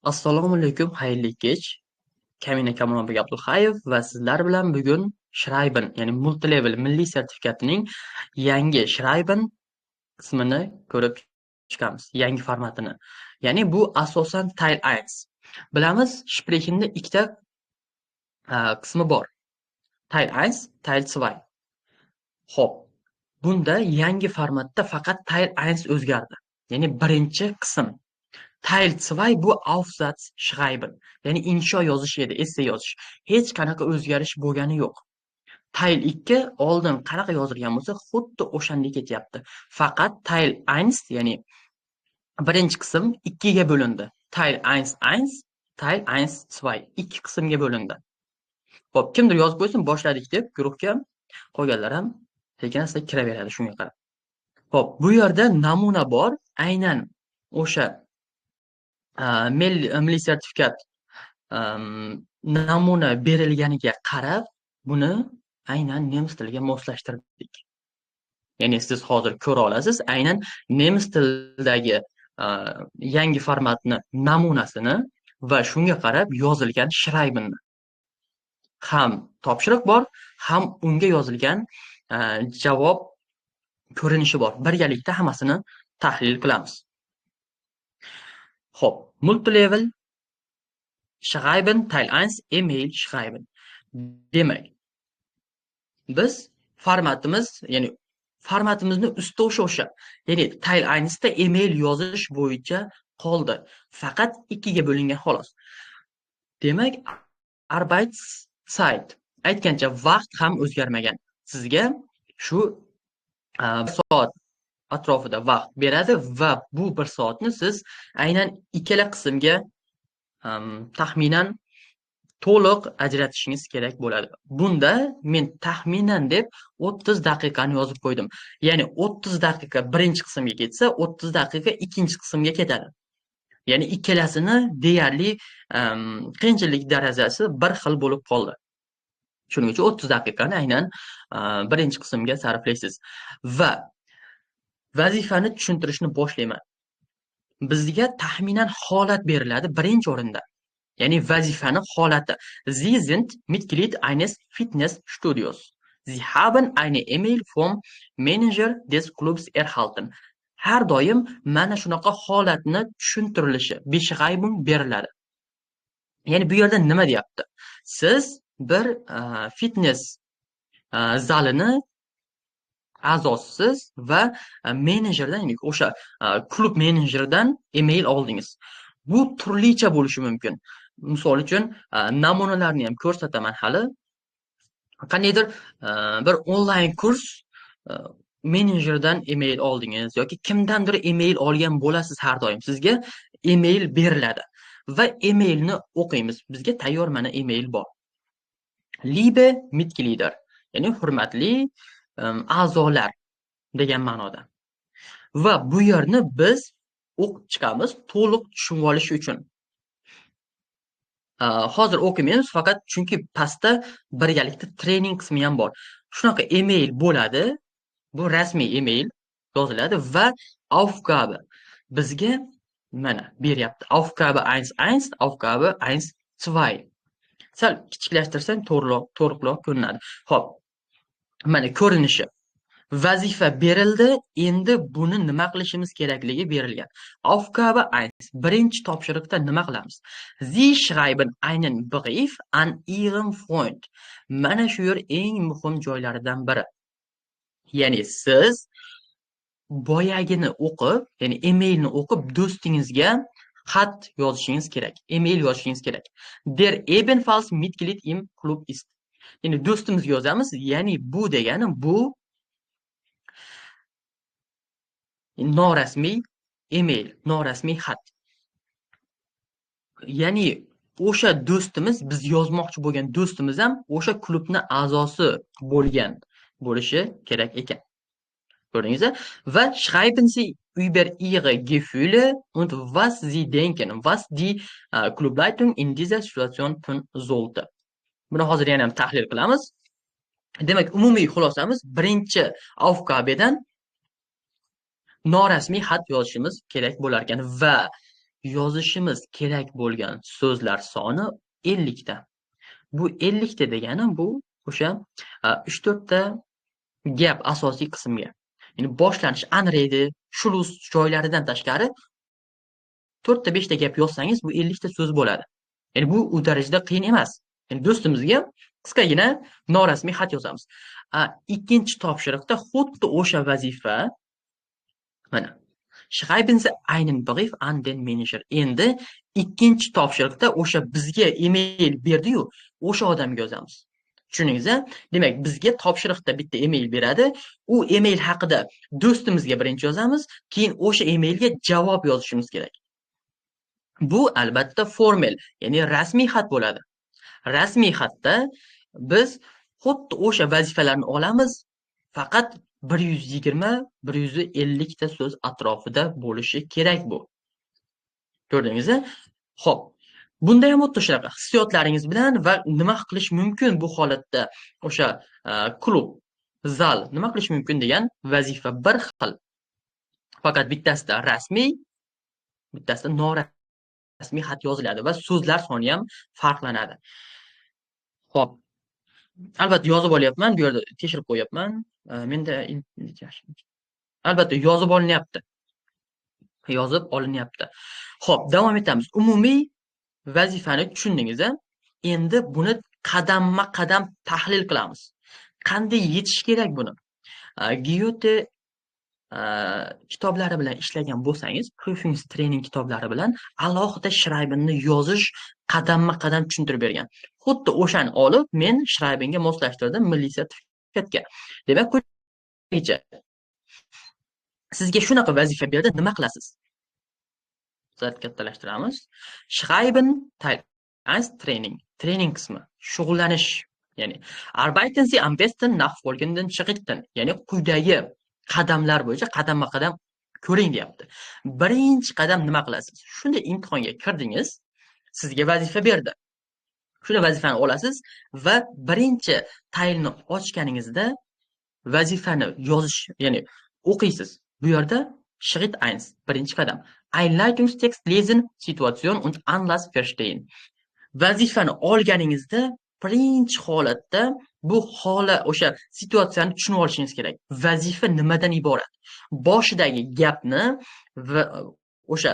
Assalomu alaykum, xayrli kech. Kamina Kamolbek Abdulhayev va sizlar bilan bugun Schreiben, ya'ni multilevel milliy sertifikatining yangi Schreiben qismini ko'rib chiqamiz, yangi formatini. Ya'ni bu asosan Teil 1. Bilamiz, Sprechenda ikkita qismi bor. Teil 1, Teil 2. Xo'p, bunda yangi formatda faqat Teil 1 o'zgardi. Ya'ni birinchi qism. Teil 2 bu Aufsatz schreiben. Ya'ni insho yozish edi, esse yozish. Hech qanaqa o'zgarish bo'lgani yo'q. Teil 2 oldin qanaqa yozilgan bo'lsa, xuddi o'shandek ketyapti. Faqat Teil 1, ya'ni birinchi qism 2 ga bo'lindi. Teil 1, Teil 1, 2 ikki qismga bo'lindi. Xo'p, kimdir yozib qo'ysin, boshladik deb guruhga, qolganlar ham sekin-asta kiraveradi shunga qarab. Xo'p, bu yerda namuna bor, aynan o'sha milliy sertifikat namuna berilganiga qarab buni aynan nemis tiliga moslashtirdik. Ya'ni siz hozir ko'ra olasiz, aynan nemis tilidagi yangi formatni namunasini va shunga qarab yozilgan Schreibenni. Ham topshiriq bor, ham unga yozilgan javob ko'rinishi bor. Birgalikda hammasini tahlil qilamiz. Xo'p, multilevel Schreiben Teil 1 email schreiben. Demak, biz ya'ni formatimizni usti o'sha. Ya'ni Teil 1 da email yozish bo'yicha qoldi. Faqat 2 ga bo'lingan xolos. Demak, Arbeitszeit aytgancha vaqt ham o'zgarmagan. Sizga shu 1 soat atrofida vaqt beradi va bu 1 soatni siz aynan ikkala qismga taxminan to'liq ajratishingiz kerak bo'ladi. Bunda men taxminan deb 30 daqiqani yozib qo'ydim. Ya'ni 30 daqiqa birinchi qismga ketsa, 30 daqiqa ikkinchi qismga ketadi. Ya'ni ikkalasini deyarli qiyinchilik darajasi bir xil bo'lib qoldi. Shuning uchun 30 daqiqani aynan birinchi qismga sarflaysiz. Va vazifani tushuntirishni boshlayman. Bizga taxminan holat beriladi birinchi o'rinda. Ya'ni vazifani holati. Sie sind Mitglied eines Fitnessstudios. Sie haben eine E-Mail vom Manager des Clubs erhalten. Har doim mana shunaqa holatni tushuntirilishi, beschreibung beriladi. Ya'ni bu yerda nima deyapti? Siz bir fitness zalini a'zosisiz va menejerdan, ya'ni o'sha klub menejeridan email oldingiz. Bu turlicha bo'lishi mumkin. Misol uchun namunalarni ham ko'rsataman hali. Qandaydir bir onlayn kurs menejerdan email oldingiz yoki kimdandir email olgan bo'lasiz har doim. Sizga email beriladi va emailni o'qiymiz. Bizga tayyor mana email bor. Liebe Mitglieder, ya'ni hurmatli a'zolar degan ma'noda. Va bu yerni biz o'qib chiqamiz to'liq tushunib olish uchun. Hozir o'qimaymiz, faqat chunki pastda birgalikda trening qismi ham bor. Shunaqa email bo'ladi. Bu rasmiy email yoziladi va Aufgabe bizga mana beryapti. Aufgabe 1, Aufgabe 1, 2. Sal kichiklashtirsang to'g'riroq ko'rinadi. Xo'p. Mana ko'rinishi. Vazifa berildi, endi buni nima qilishimiz kerakligi berilgan. Aufgabe 1. Birinchi topshiriqda nima qilamiz? Sie schreiben einen Brief an Ihren Freund. Mana shu yer eng muhim joylaridan biri. Ya'ni siz boyagini o'qib, ya'ni emailni o'qib do'stingizga xat yozishingiz kerak, email yozishingiz kerak. Der ebenfalls Mitglied im Club ist. Ya'ni do'stimizga yozamiz, ya'ni bu degani bu norasmiy email, norasmiy xat. Ya'ni o'sha do'stimiz, biz yozmoqchi bo'lgan do'stimiz ham o'sha klubni a'zosi bo'lgan bo'lishi kerak ekan. Ko'rdingizmi? Va schreiben Sie über Ihre Gefühle und was Sie denken, was die Clubleitung in dieser Situation tun sollte. Buni hozir yana ham tahlil qilamiz. Demak, umumiy xulosamiz birinchi Aufgabedan norasmiy xat yozishimiz kerak bo'lar ekan va yozishimiz kerak bo'lgan so'zlar soni 50 ta. Bu 50 ta degani bu o'sha 3-4 ta gap asosiy qismga. Ya'ni boshlanish unready, shulus joylaridan tashqari 4 ta 5 ta gap yozsangiz bu 50 ta so'z bo'ladi. Ya'ni bu u darajada qiyin emas. Ya'ni do'stimizga qisqagina norasmiy xat yozamiz. Ikkinchi topshiriqda xuddi o'sha vazifa mana Schreiben Sie einen Brief an den Manager. Endi ikkinchi topshiriqda o'sha bizga email berdi-yu, o'sha odamga yozamiz. Tushundingiz? Demak, bizga topshiriqda bitta email beradi. U email haqida do'stimizga birinchi yozamiz, keyin o'sha emailga javob yozishimiz kerak. Bu albatta formal, ya'ni rasmiy xat bo'ladi. Rasmiy xatda biz xuddi o'sha vazifalarni olamiz, faqat 120-150 ta so'z atrofida bo'lishi kerak bu. Ko'rdingizmi? Xo'p. Bunda ham xuddi shunaqa hissiyotlaringiz bilan va nima qilish mumkin bu holatda o'sha klub, zal nima qilish mumkin degan vazifa bir xil. Faqat bittasida rasmiy, bittasida norasmiy xat yoziladi va so'zlar soni ham farqlanadi. Xo'p. Albatta yozib olyapman, bu yerda tekshirib qo'yapman. Menda albatta yozib olinyapti. Yozib olinyapti. Xo'p, davom etamiz. Umumiy vazifani tushundingiz-a? Endi buni qadamma-qadam tahlil qilamiz. Qanday yetish kerak buni? Gyote kitoblari bilan ishlagan bo'lsangiz, Prüfungstraining kitoblari bilan alohida Schreibenni yozish qadamma-qadam tushuntirib bergan. Xuddi o'shani olib, men Schreibenga moslashtirdim milliy sertifikatga. Demak, quyidagicha sizga shunaqa vazifa berdi, nima qilasiz? Kattalashtiramiz. Schreiben Teil 1 Training qismi, shug'ullanish. Ya'ni Arbeiten Sie am besten nach folgenden Schritten. Ya'ni quyidagi qadamlar bo'yicha qadamma-qadam ko'ring deyapti. Birinchi qadam nima qilasiz? Shunda imtihonga kirdingiz, sizga vazifa berdi. Shuna vazifani olasiz va birinchi taylni ochganingizda vazifani yozish, ya'ni o'qiysiz. Bu yerda Schritt 1, birinchi qadam. Einleitungstext lesen, Situation und Anlass verstehen. Vazifani olganingizda birinchi holatda bu o'sha situatsiyani tushunib olishingiz kerak. Vazifa nimadan iborat? Boshidagi gapni va o'sha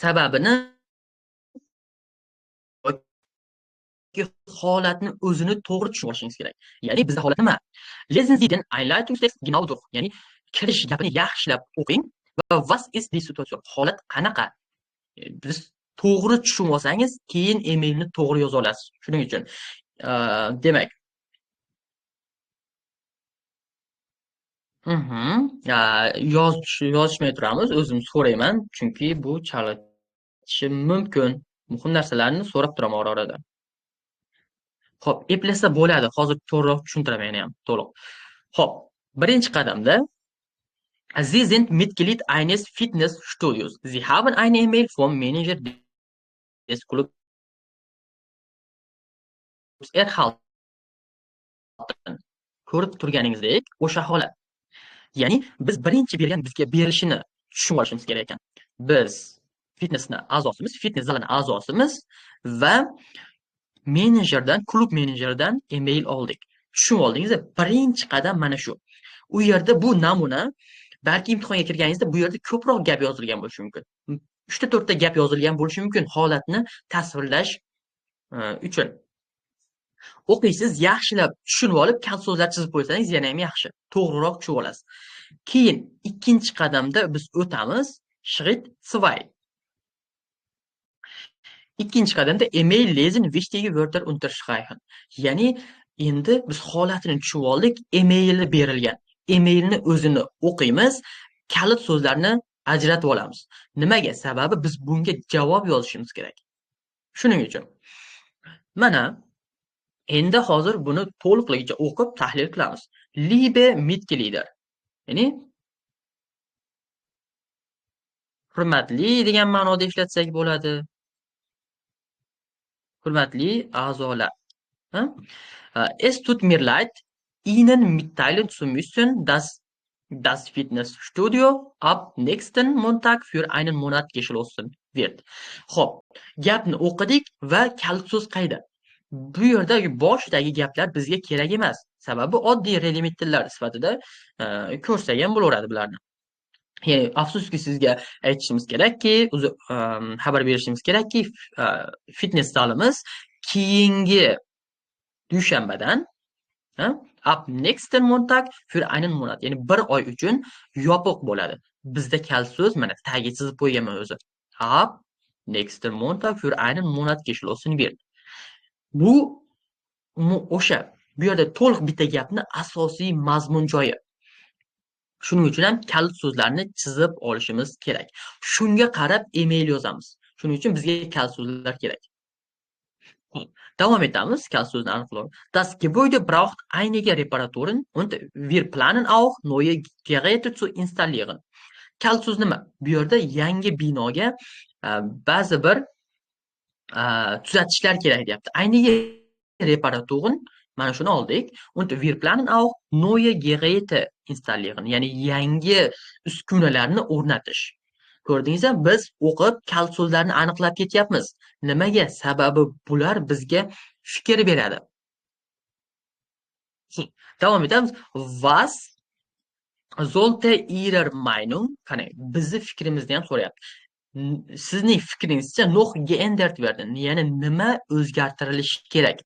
sababini holatni o'zini to'g'ri tushunib olishingiz kerak. Ya'ni bizda holat nima? Lesen Sie den Einleitungstext genau durch. Ya'ni kirish gapini yaxshilab o'qing va was ist die Situation? Holat qanaqa? Biz to'g'ri tushunib olsangiz, keyin emailni to'g'ri yoza olasiz. Shuning uchun demak yozishmay turamiz, o'zim so'rayman, chunki bu chalitishi mumkin. Muhim narsalarni so'rab turaman orada. Xo'p, eplasa bo'ladi. Hozir to'g'riroq tushuntiraman yana ham to'liq. Xo'p, birinchi qadamda Sie sind Mitglied eines Fitnessstudios. Sie haben eine E-Mail vom Manager des Clubs erhalten. Ko'rib turganingizdek, o'sha holat. Ya'ni biz birinchi bizga berishini tushunib olishimiz kerak ekan. Biz fitnessni a'zosimiz, fitness zalining a'zosimiz va menejerdan, klub menejeridan email oldik. Tushunib oldingizmi? Birinchi qadam mana shu. U yerda bu namuna, balki imtihonga kirganingizda bu yerda ko'proq gap yozilgan bo'lishi mumkin. 3 ta 4 ta gap yozilgan bo'lishi mumkin holatni tasvirlash uchun. O'qiysiz, yaxshilab tushunib olib, kal so'zlar chizib qo'ysangiz yana ham yaxshi. To'g'riroq tushunib olasiz. Keyin ikkinchi qadamda biz o'tamiz Schritt 2. Ikkinchi qadamda email lesen, wichtige Wörter unterstreichen. Ya'ni endi biz holatini tushunib oldik, emaili berilgan. Emailni o'zini o'qiymiz, kalit so'zlarni ajratib olamiz. Nimaga? Sababi biz bunga javob yozishimiz kerak. Shuning uchun. Mana endi hozir buni to'liqligicha o'qib tahlil qilamiz. Liebe Mitglieder. Ya'ni hurmatli degan ma'noda ishlatsak bo'ladi. Hurmatli a'zolar. Es tut mir leid, Ihnen mitteilen zu müssen, dass Das Fitnessstudio ab nächsten Montag für einen Monat geschlossen wird. Xo'p, gapni o'qidik va kalit so'z qayda? Bu yerdagi boshidagi gaplar bizga kerak emas. Sababi oddiy relikt tillar sifatida ko'rsak ham bo'laveradi bularni. Ya'ni afsuski sizga aytishimiz kerakki, xabar berishimiz kerakki, fitness zalimiz keyingi dushanbadan ab nächsten Montag für einen Monat, ya'ni bir oy uchun yopiq bo'ladi. Bizda kalit so'z mana tagiga chizib qo'yganman o'zi. Ab nächsten Montag für einen Monat geschlossen wird. Bu o'sha bu yerda to'liq bitta gapni asosiy mazmun joyi. Shuning uchun ham kalit so'zlarni chizib olishimiz kerak. Shunga qarab email yozamiz. Shuning uchun bizga kalit so'zlar kerak. Davom etamiz. Kalit so'zni aniqlaymiz. Das Gebäude braucht einige Reparaturen und wir planen auch neue Geräte zu installieren. Kalit so'z nima? Bu yerda yangi binoga ba'zi bir tuzatishlar kerak deyapti. Einige Reparaturen mana shuni oldik. Und wir planen auch neue Geräte installieren. Ya'ni yangi uskunalarni o'rnatish. Ko'rdingizmi? Biz o'qib kalit so'zlarni aniqlab ketyapmiz. Nimaga? Sababi bular bizga fikr beradi. Davom etamiz. Was sollte Ihrer Meinung, qani bizni fikrimizni ham so'rayapti. Sizning fikringizcha noch geändert werden, ya'ni nima o'zgartirilishi kerak?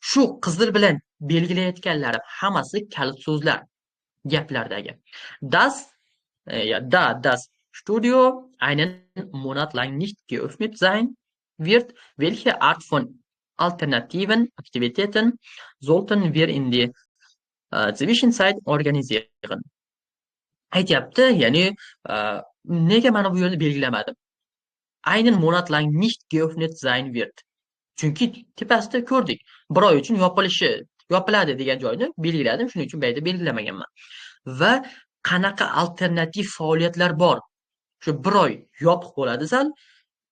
Shu qizil bilan belgilayotganlari hammasi kalit so'zlar gaplardagi. Das Studio einen Monat lang nicht geöffnet sein wird. Welche Art von alternativen Aktivitäten sollten wir in die Zwischenzeit organisieren? Aytyapti, ya'ni nega mana bu yerda belgilamadim? Einen Monat lang nicht geöffnet sein wird. Chunki tepasida ko'rdik. Bir oy uchun yopiladi degan joyni belgiladim, shuning uchun bu yerda belgilamaganman. Va qanaqa alternativ faoliyatlar bor? Shu bir oy yopiq bo'ladi zal.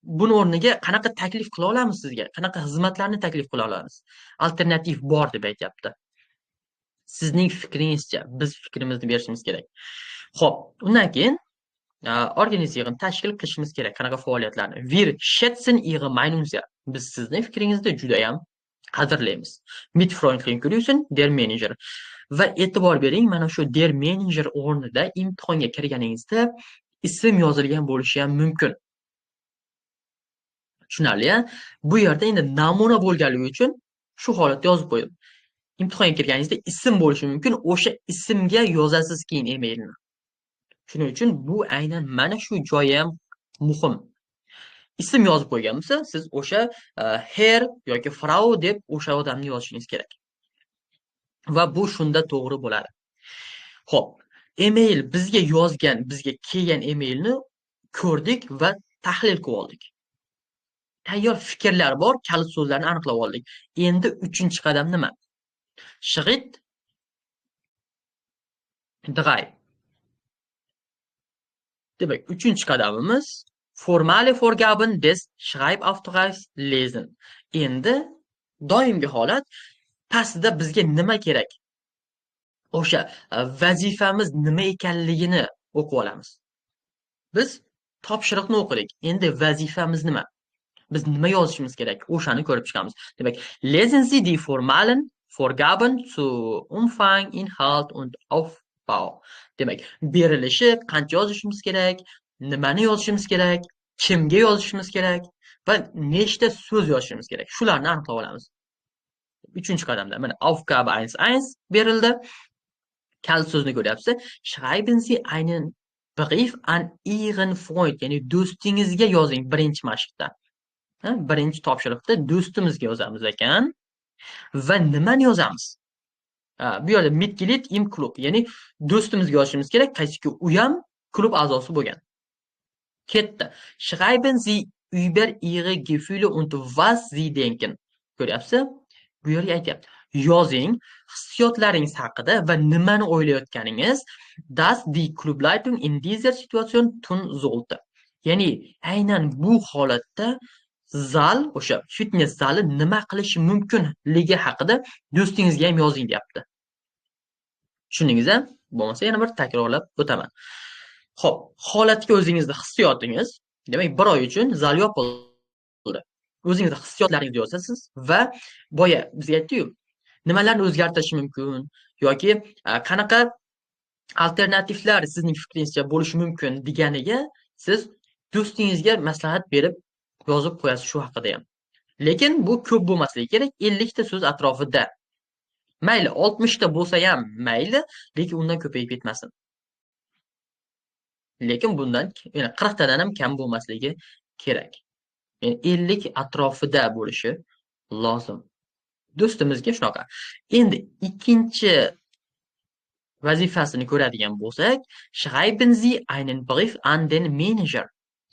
Buni o'rniga qanaqa taklif qila olamiz sizga? Qanaqa xizmatlarni taklif qila olamiz? Alternativ bor deb aytyapti. Sizning fikringizcha biz fikrimizni berishimiz kerak. Xo'p, undan keyin organisieren tashkil qilishimiz kerak qanaqa faoliyatlarni. Wir schätzen Ihre Meinung sehr. Biz sizning fikringizni juda ham qadrlaymiz. Mit freundlichen Grüßen, der Manager. Va e'tibor bering, mana shu der Manager o'rnida imtihonga kirganingizda ism yozilgan bo'lishi ham mumkin. Tushunarli? Bu yerda endi namuna bo'lganligi uchun shu holatda yozib qo'ydim. Imtihonga kirganingizda ism bo'lishi mumkin, o'sha ismga yozasiz keyin emailni. Shuning uchun bu aynan mana shu joyi ham muhim. Ism yozib qo'yganmisiz, siz o'sha Herr yoki Frau deb o'sha odamni yozishingiz kerak. Va bu shunda to'g'ri bo'ladi. Xo'p, email bizga kelgan emailni ko'rdik va tahlil qilib oldik. Tayyor fikrlar bor, kalit so'zlarni aniqlab oldik. Endi 3-qadam nima? Schritt 3. Demak, 3-qadamimiz formale Vorgaben des Schreibauftrags lesen. Endi doimgi holat, pastda bizga nima kerak? O'sha vazifamiz nima ekanligini o'qib olamiz. Biz topshiriqni o'qidik. Endi vazifamiz nima? Biz nima yozishimiz kerak? O'shani ko'rib chiqamiz. Demak, lesen Sie die formalen Vorgaben zu Umfang, Inhalt und Aufbau. Demak, berilishi qancha yozishimiz kerak, nimani yozishimiz kerak, kimga yozishimiz kerak va nechta so'z yozishimiz kerak. Shularni aniqlab olamiz. 3-qadamda mana Aufgabe 1.1 berildi. Kalit so'zni ko'ryapsiz. Schreiben Sie einen Brief an Ihren Freund, ya'ni do'stingizga yozing birinchi mashqda. Birinchi topshiriqda do'stimizga yozamiz ekan. Va nimani yozamiz? Bu yerda Mitglied im Club, ya'ni do'stimizga yozishimiz kerak, qaysiki u ham klub a'zosi bo'lgan. Ketdi. Schreiben Sie über Ihre Gefühle und was Sie denken. Ko'ryapsiz? Bu yerga aytyapti. Yozing hissiyotlaringiz haqida va nimani o'ylayotganingiz. Das die Clubleitung in dieser Situation tun sollte. Ya'ni aynan bu holatda zal, o'sha fitness zali nima qilishi mumkinligi haqida do'stingizga ham yozing deyapti. Tushundingizmi? Bo'lmasa yana bir takrorlab o'taman. Xo'p, holatga o'zingizning hissiyotingiz, demak 1 oy uchun zal yopildi. O'zingizning hissiyotlaringizni yozasiz va boya bizga aytdi-yu, nimalarni o'zgartirish mumkin yoki qanaqa alternativlar sizning fikringizcha bo'lishi mumkin deganiga siz do'stingizga maslahat berib yozib qo'yasiz shu haqida ham. Lekin bu ko'p bo'lmasligi kerak. 50 ta so'z atrofida. Mayli 60 ta bo'lsa ham mayli, lekin undan ko'payib ketmasin. Lekin bundan 40 tadan ham kam bo'lmasligi kerak. Ya'ni 50 atrofida bo'lishi lozim. Do'stimizga shunaqa. Endi ikkinchi vazifasini ko'radigan bo'lsak, schreiben Sie einen Brief an den Manager.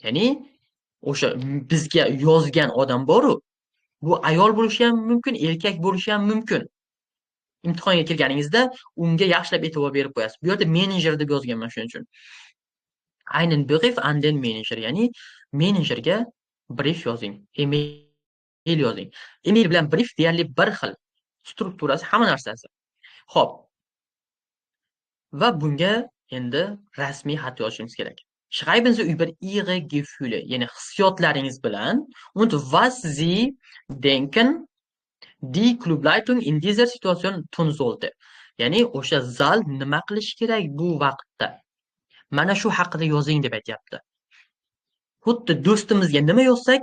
Ya'ni o'sha bizga yozgan odam bor-u, bu ayol bo'lishi ham mumkin, erkak bo'lishi ham mumkin. Imtihonga kirganingizda unga yaxshilab e'tibor berib qo'yasiz. Bu yerda menejer deb yozganman shuning uchun. Einen Brief an den Manager, ya'ni menejerga brief yozing, email yozing. Email bilan brief deyarli bir xil. Strukturasi, hamma narsasi. Xo'p. Va bunga endi rasmiy xat yozishingiz kerak. Schreiben Sie über Ihre Gefühle, ya'ni hissiyotlaringiz bilan und was Sie denken die Clubleitung in dieser Situation tun sollte. Ya'ni o'sha zal nima qilish kerak bu vaqtda. Mana shu haqida yozing deb aytyapti. Xuddi do'stimizga nima yozsak,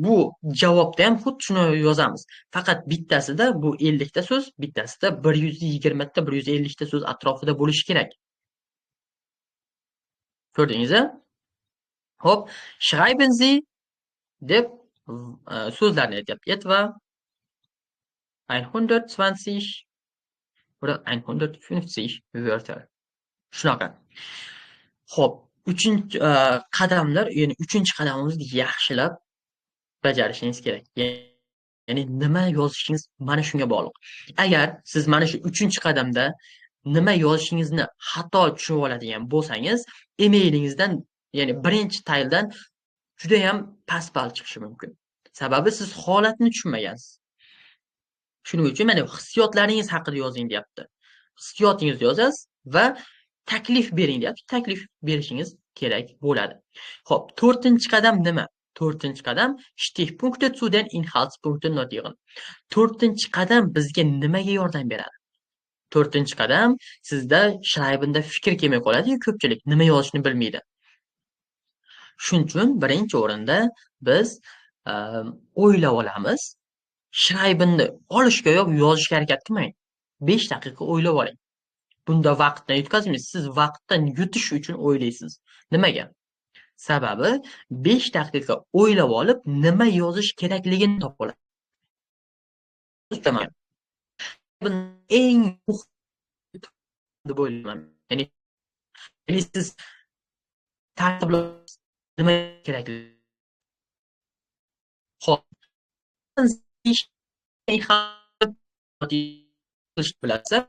bu javobda ham xuddi shuni yozamiz. Faqat bittasida bu 50 ta so'z, bittasida 120 ta, 150 ta so'z atrofida bo'lishi kerak. Ko'rdingiz-a? Xo'p, schreiben Sie deb so'zlarni aytyapti. Etwa 120 oder 150 Wörter. Shunaqa. Xo'p, 3-chi qadamlar, ya'ni 3-chi qadamimizni yaxshilab bajarishingiz kerak. Ya'ni nima yozishingiz mana shunga bog'liq. Agar siz mana shu 3-chi qadamda nima yozishingizni xato tushunib oladigan bo'lsangiz, emailingizdan, ya'ni birinchi tayldan juda ham past ball chiqishi mumkin. Sababi siz holatni tushunmagansiz. Shuning uchun mana hissiyotlaringiz haqida yozing deyapti. Hissiyotingizni yozasiz va taklif bering deyapti. Taklif berishingiz kerak bo'ladi. Xo'p, 4-chi qadam nima? 4-chi qadam Stichpunkte zu den Inhaltspunkten notieren. 4-chi qadam bizga nimaga yordam beradi? 4-chi qadam sizda Schreiben'da fikr kelmay qoladi-yu, ko'pchilik nima yozishni bilmaydi. Shuning uchun birinchi o'rinda biz o'ylab olamiz. Schreiben'ni olishga yo'q, yozishga harakat qilmang. 5 daqiqa o'ylab oling. Bunda vaqtdan yutqazmaysiz. Siz vaqtdan yutish uchun o'ylaysiz. Nimaga? Sababi 5 daqiqa o'ylab olib, nima yozish kerakligini topib olasiz. Eng muhim deb o'ylayman. Ya'ni siz tartiblab nima kerakligi. Xo'p. Bilasiz.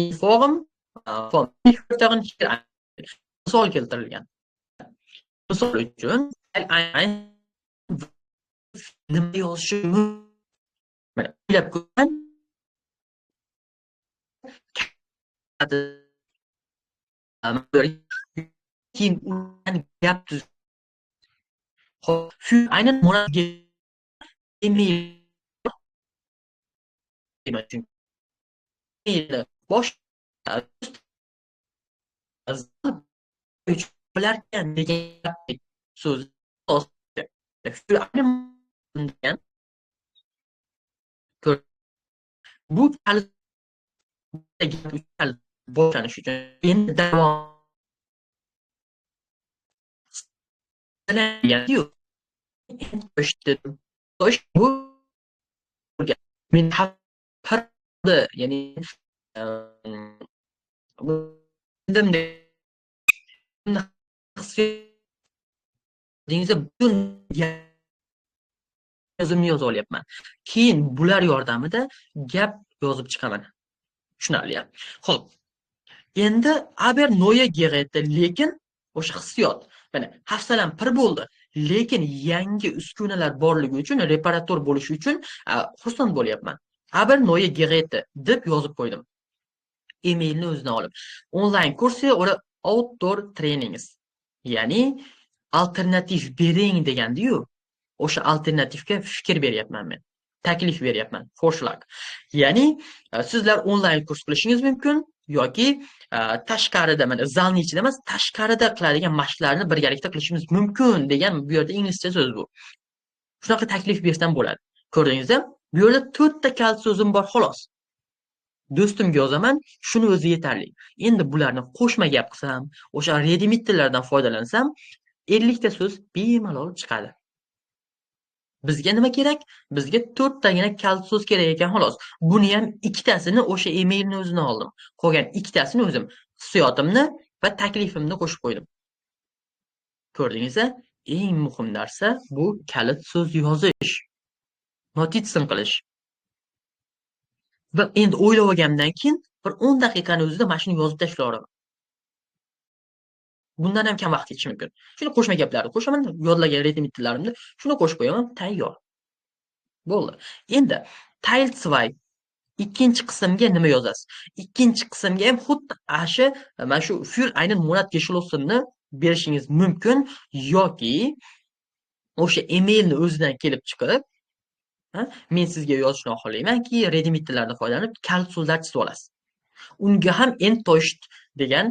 Inform misol keltirilgan. Misol uchun nima yozishi mana o'ylab ko'rgan keyin undan gap tuz. Hop, für einen Monat email bosh bilarkan degan so'z bu boshlanish uchun endi davom bu men ya'ni butun yozimni yozib olyapman. Keyin bular yordamida gap yozib chiqaman. Tushunarli-a? Xo'p. Endi aber neue Geräte, lekin o'sha hissiyot. Mana hafsalam pir bo'ldi, lekin yangi uskunalar borligi uchun, reparator bo'lishi uchun xursand bo'lyapman. Aber neue Geräte deb yozib qo'ydim. emailni o'zidan olib. Onlayn kursi ora outdoor trainings. Ya'ni alternativ bering degandi-yu. O'sha alternativga fikr beryapman men. Taklif beryapman. Forshlag. Ya'ni sizlar onlayn kurs qilishingiz mumkin yoki tashqarida mana zalning ichida emas, tashqarida qiladigan mashqlarni birgalikda qilishimiz mumkin degan bu yerda inglizcha so'z bu. Shunaqa taklif bersam bo'ladi. Ko'rdingizmi? Bu yerda 4 ta kalit so'zim bor xolos. Do'stimga yozaman, shuni o'zi yetarli. Endi bularni qo'shma gap qilsam, o'sha readymit tillardan foydalansam, 50 ta so'z bemalol chiqadi. Bizga nima kerak? Bizga 4 tagina kalit so'z kerak ekan xolos. Buni ham ikkitasini o'sha emailni o'zidan oldim. Qolgan ikkitasini o'zim hissiyotimni va taklifimni qo'shib qo'ydim. Ko'rdingizmi? Eng muhim narsa bu kalit so'z yozish, notitsin qilish. Va endi o'ylab olganimdan keyin bir 10 daqiqani o'zida mana shuni yozib tashlay olaman. Bundan ham kam vaqt ketishi mumkin. Shuni qo'shma gaplarni qo'shaman, yodlagan readymit tillarimni shuni qo'shib qo'yaman, tayyor. Bo'ldi. Endi Teil 2 ikkinchi qismga nima yozasiz? Ikkinchi qismga ham xuddi mana shu für einen Monat geschlossenni berishingiz mumkin yoki o'sha emailni o'zidan kelib chiqib, men sizga yozishni xohlaymanki, readymit tillardan foydalanib kalit so'zlar chizib olasiz. Unga ham enttäuscht degan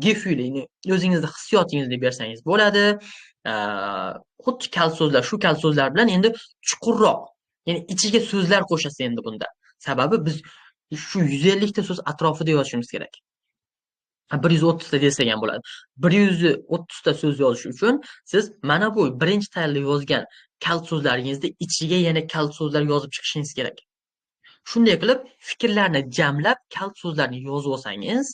Gefühlni o'zingizni hissiyotingizni bersangiz bo'ladi. Xuddi kalit so'zlar, shu kalit so'zlar bilan endi chuqurroq, ya'ni ichiga so'zlar qo'shasiz endi bunda. Sababi biz shu 150 ta so'z atrofida yozishimiz kerak. 130 ta desak ham bo'ladi. 130 ta so'z yozish uchun siz mana bu birinchi taylda yozgan kalit so'zlaringizda ichiga yana kalit so'zlar yozib chiqishingiz kerak. Shunday qilib, fikrlarni jamlab, kalit so'zlarni yozib olsangiz,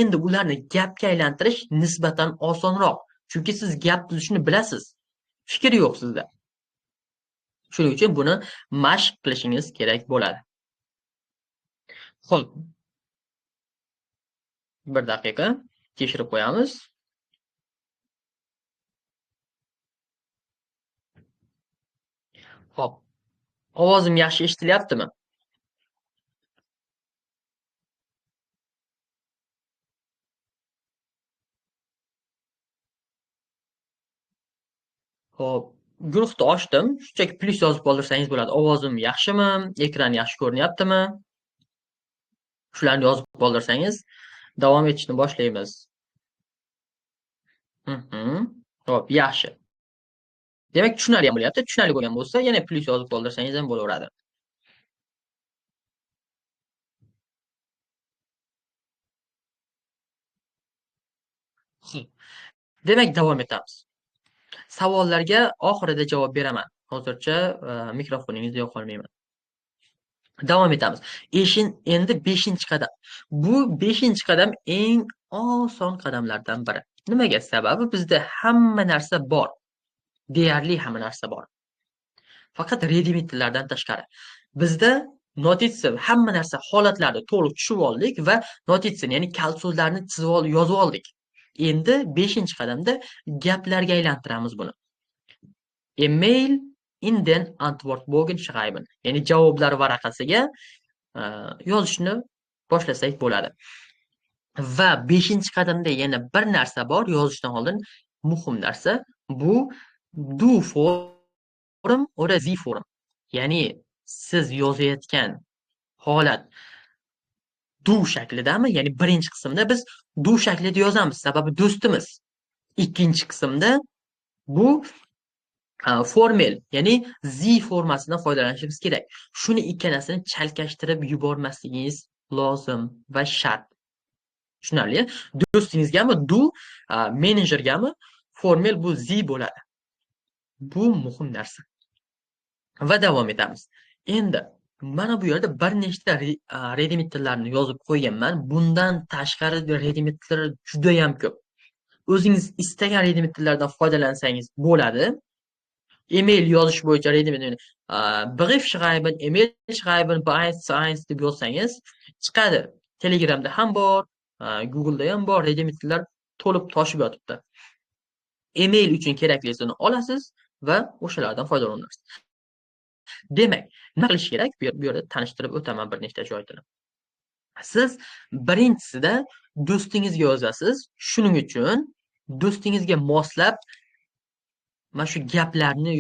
endi ularni gapga aylantirish nisbatan osonroq. Chunki siz gap tuzishni bilasiz. Fikr yo'q sizda. Shuning uchun buni mashq qilishingiz kerak bo'ladi. Xo'p. Bir daqiqa tekshirib qo'yamiz. Xo'p. Ovozim yaxshi eshitilyaptimi? Xo'p, guruhni ochdim. Shunchaki plus yozib qoldirsangiz bo'ladi. Ovozim yaxshimi? Ekran yaxshi ko'rinyaptimi? Shularni yozib qoldirsangiz davom etishni boshlaymiz. Xo'p, yaxshi. Demak, tushunarli ham bo'lyapti. Tushunarli bo'lgan bo'lsa, yana plus yozib qoldirsangiz ham bo'laveradi. Demak, davom etamiz. Savollarga oxirida javob beraman. Hozircha mikrofoningizni yo'q qolmayman. Davom etamiz. Endi 5-qadam. Bu 5-qadam eng oson qadamlardan biri. Nimaga? Sababi bizda hamma narsa bor. Deyarli hamma narsa bor. Faqat readymit tillardan tashqari. Bizda notitsi hamma narsa holatlarni to'liq tushib oldik va notitsi, ya'ni kalit so'zlarni yozib oldik. Endi 5-qadamda gaplarga aylantiramiz buni. Email in den Antwortbogen schreiben. Ya'ni javoblar varaqasiga yozishni boshlasak bo'ladi. Va 5-qadamda yana bir narsa bor, yozishdan oldin muhim narsa, bu du form ora zi form. Ya'ni siz yozayotgan holat du shaklidami? Ya'ni birinchi qismda biz du shaklida yozamiz, sababi do'stimiz. Ikkinchi qismda bu formel, ya'ni zi formasidan foydalanishimiz kerak. Shuni ikkalasini chalkashtirib yubormasligingiz lozim va shart. Tushunarli? Do'stingizgami du, menejergami formel bu zi bo'ladi. Bu muhim narsa. Va davom etamiz. Endi mana bu yerda bir nechta readymit tillarni yozib qo'yganman. Bundan tashqari readymit tillar juda ham ko'p. O'zingiz istagan readymit tillardan foydalansangiz bo'ladi. Email yozish bo'yicha readymit, brief schreiben, email schreiben, B1 deb yozsangiz chiqadi. Telegramda ham bor, Google'da ham bor, readymit tillar to'lib toshib yotibdi. Email uchun keraklisini olasiz va o'shalardan foydalanasiz. Demak, nima qilish kerak? Bu yerda tanishtirib o'taman bir nechta joydan. Siz birinchisida do'stingizga yozasiz. Shuning uchun do'stingizga moslab mana shu gaplarni